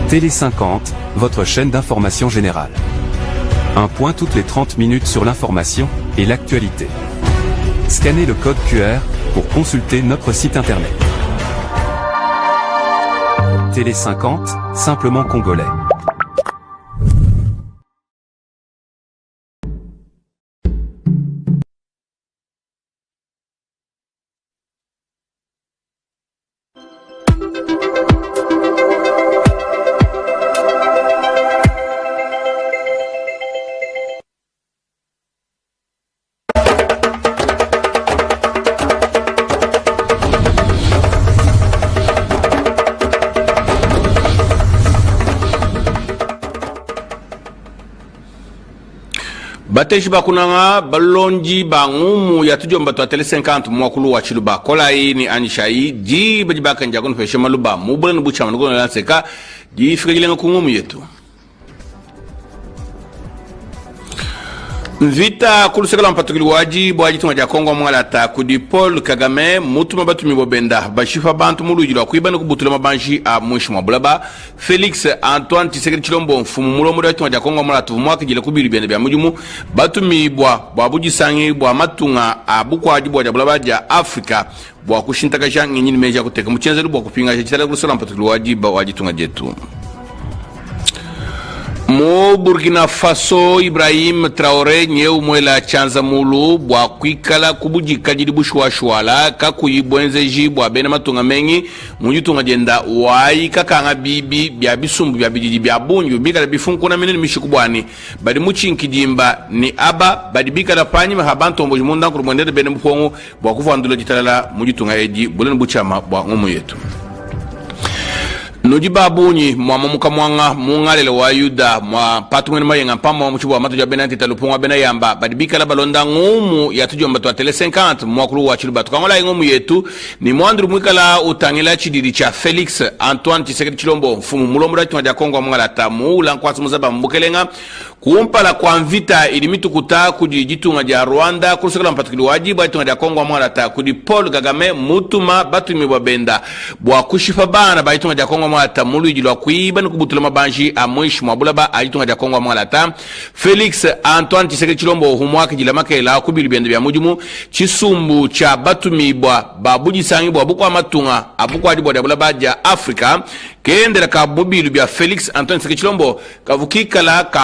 Télé 50, votre chaîne d'information générale. Un point toutes les 30 minutes sur l'information et l'actualité. Scannez le code QR pour consulter notre site internet. Télé 50, simplement congolais. bateji bakunanga balonji bangumu ya tujomba to tele 50 mwakulu wa chiluba kola ni anishai ji bajibaka njagon feshe maluba mubula nubucha manugo na seka ji fikilenga kungumu yetu Vita kulusekala mpatukili waji tunga Kongo mwangalata kudi Paul Kagame mutuma batumi bobenda bashifa bantu mulujilwa kuiba kubutula mabanji a mwisho mabulaba Felix Antoine Tshisekedi Tshilombo mfumu mulomuri tunga Kongo mwangalata mwaka jile kubili bende bya mujumu batumi bwa bujisangi bwa matunga abukwa waji bwa jabulaba ja Afrika bwa kushintaka nyini meja kuteka mchenzeru bwa kupinga chitala kulusekala mpatukili waji tunga jetu Mo Burkina Faso Ibrahim Traoré nyeu mwela chanza mulu bwa kwikala kubujika jidi bushwashwala kakuyibwenzeji bwa bena matunga mengi munjutunga jenda wai kakanga bibi bya bisumbu bya bijiji bya bunyu bikala bifunku na minini mishikubwani badi muchinki jimba ni aba badi bikala panyi mahabanto mboji munda kurumwendede bene mpongu bwa kufandula jitalala munjutunga eji buleni buchama bwa ngumu yetu Noji babunyi muka mwanga mungalele wa yuda mwa patu mwene mayenga mpama wa mchubu wa matu jabena titalupunga bena yamba badibika la balonda ngumu ya tujomba tuwa tele 50 mwakulu wa chiluba tukangola ngumu yetu ni mwandru mwika la utangila chidiri cha Felix Antoine Tshisekedi Tshilombo mfumu mulomura tuwa Kongo wa mwangalata muula nkwasi muzaba mbukelenga kuumpala kwa mvita ilimitu kuta kujijitunga ja Rwanda kurusekala mpatukili wajibu tunga Kongo wa mwangalata kudi Paul Kagame mutuma batu imebabenda bwa kushifa bana baitunga Kongo wa mwangalata mulu ijilwa kuiba nikubutula mabanji amwishi mwabulaba ajitunga Kongo wa mwangalata Felix Antoine Tshisekedi Tshilombo humwaki jila makela kubili biende bya mujumu chisumbu cha batu mibwa babuji sangi bwa bukwa matunga abukwa wajibu wa ja Afrika kendela ka bubilu bya Felix Antoine Tshisekedi Tshilombo kavukika la